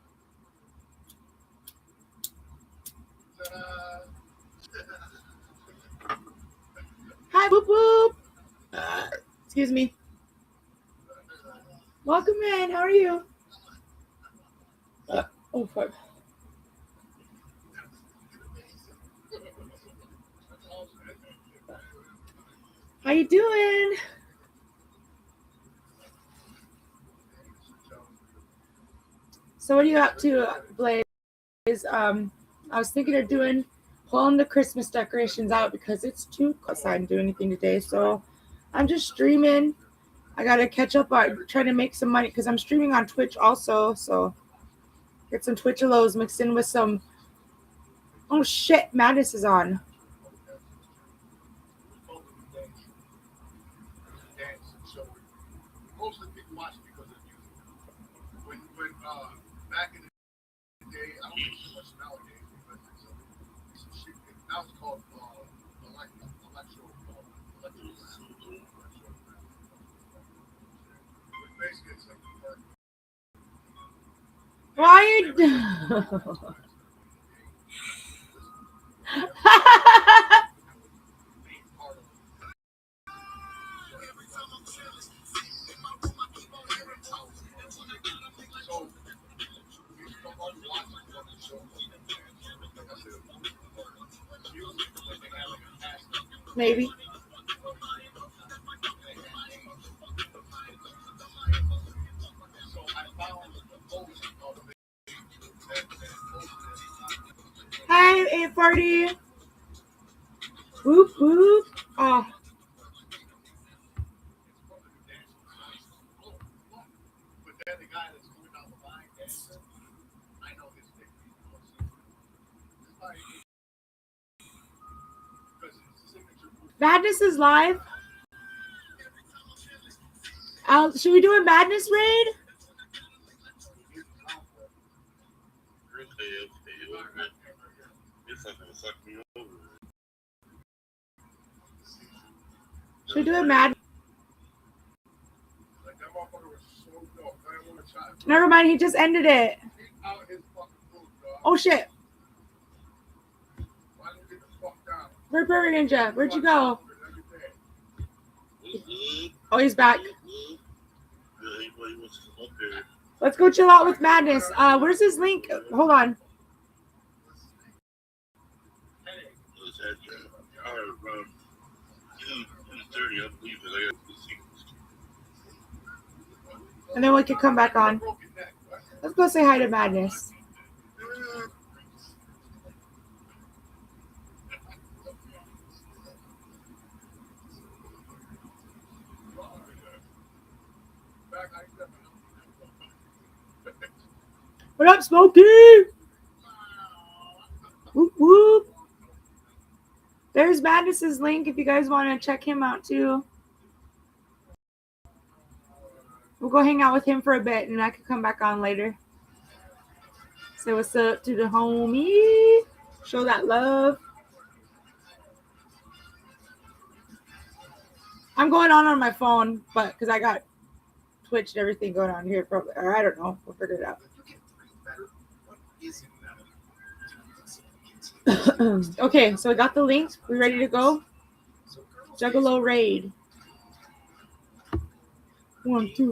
Hi, boop boop. Excuse me. Welcome in. How are you? Oh, fuck. How you doing? So what are you up to, Blaze? I was thinking of pulling the Christmas decorations out because it's too cold outside and do anything today. So I'm just streaming. I gotta catch up on trying to make some money because I'm streaming on Twitch also. So get some Twitch-a-lows mixed in with some. Oh shit, Madness is on. Most of the people watch because of music. When back in the day, I don't think so much nowadays because it's some shit. Now it's called electro. Basically, it's like Why you? Maybe. Hi, 840. Whoop whoop. Oh. Madness is live. Should we do a Madness raid? Should we do a Madness? Never mind, he just ended it. Oh shit. Purple Ninja, where'd you go? Oh, he's back. Let's go chill out with Madness. Where's his link? Hold on. And then we can come back on. Let's go say hi to Madness. What up, Smokey? Whoop, whoop. There's Madness's link if you guys want to check him out too. We'll go hang out with him for a bit and I can come back on later. Say what's up to the homie. Show that love. I'm going on my phone, but because I got Twitch and everything going on here, probably, or I don't know. We'll figure it out. Okay, so I got the links. We ready to go? Juggalo raid. 1, 2.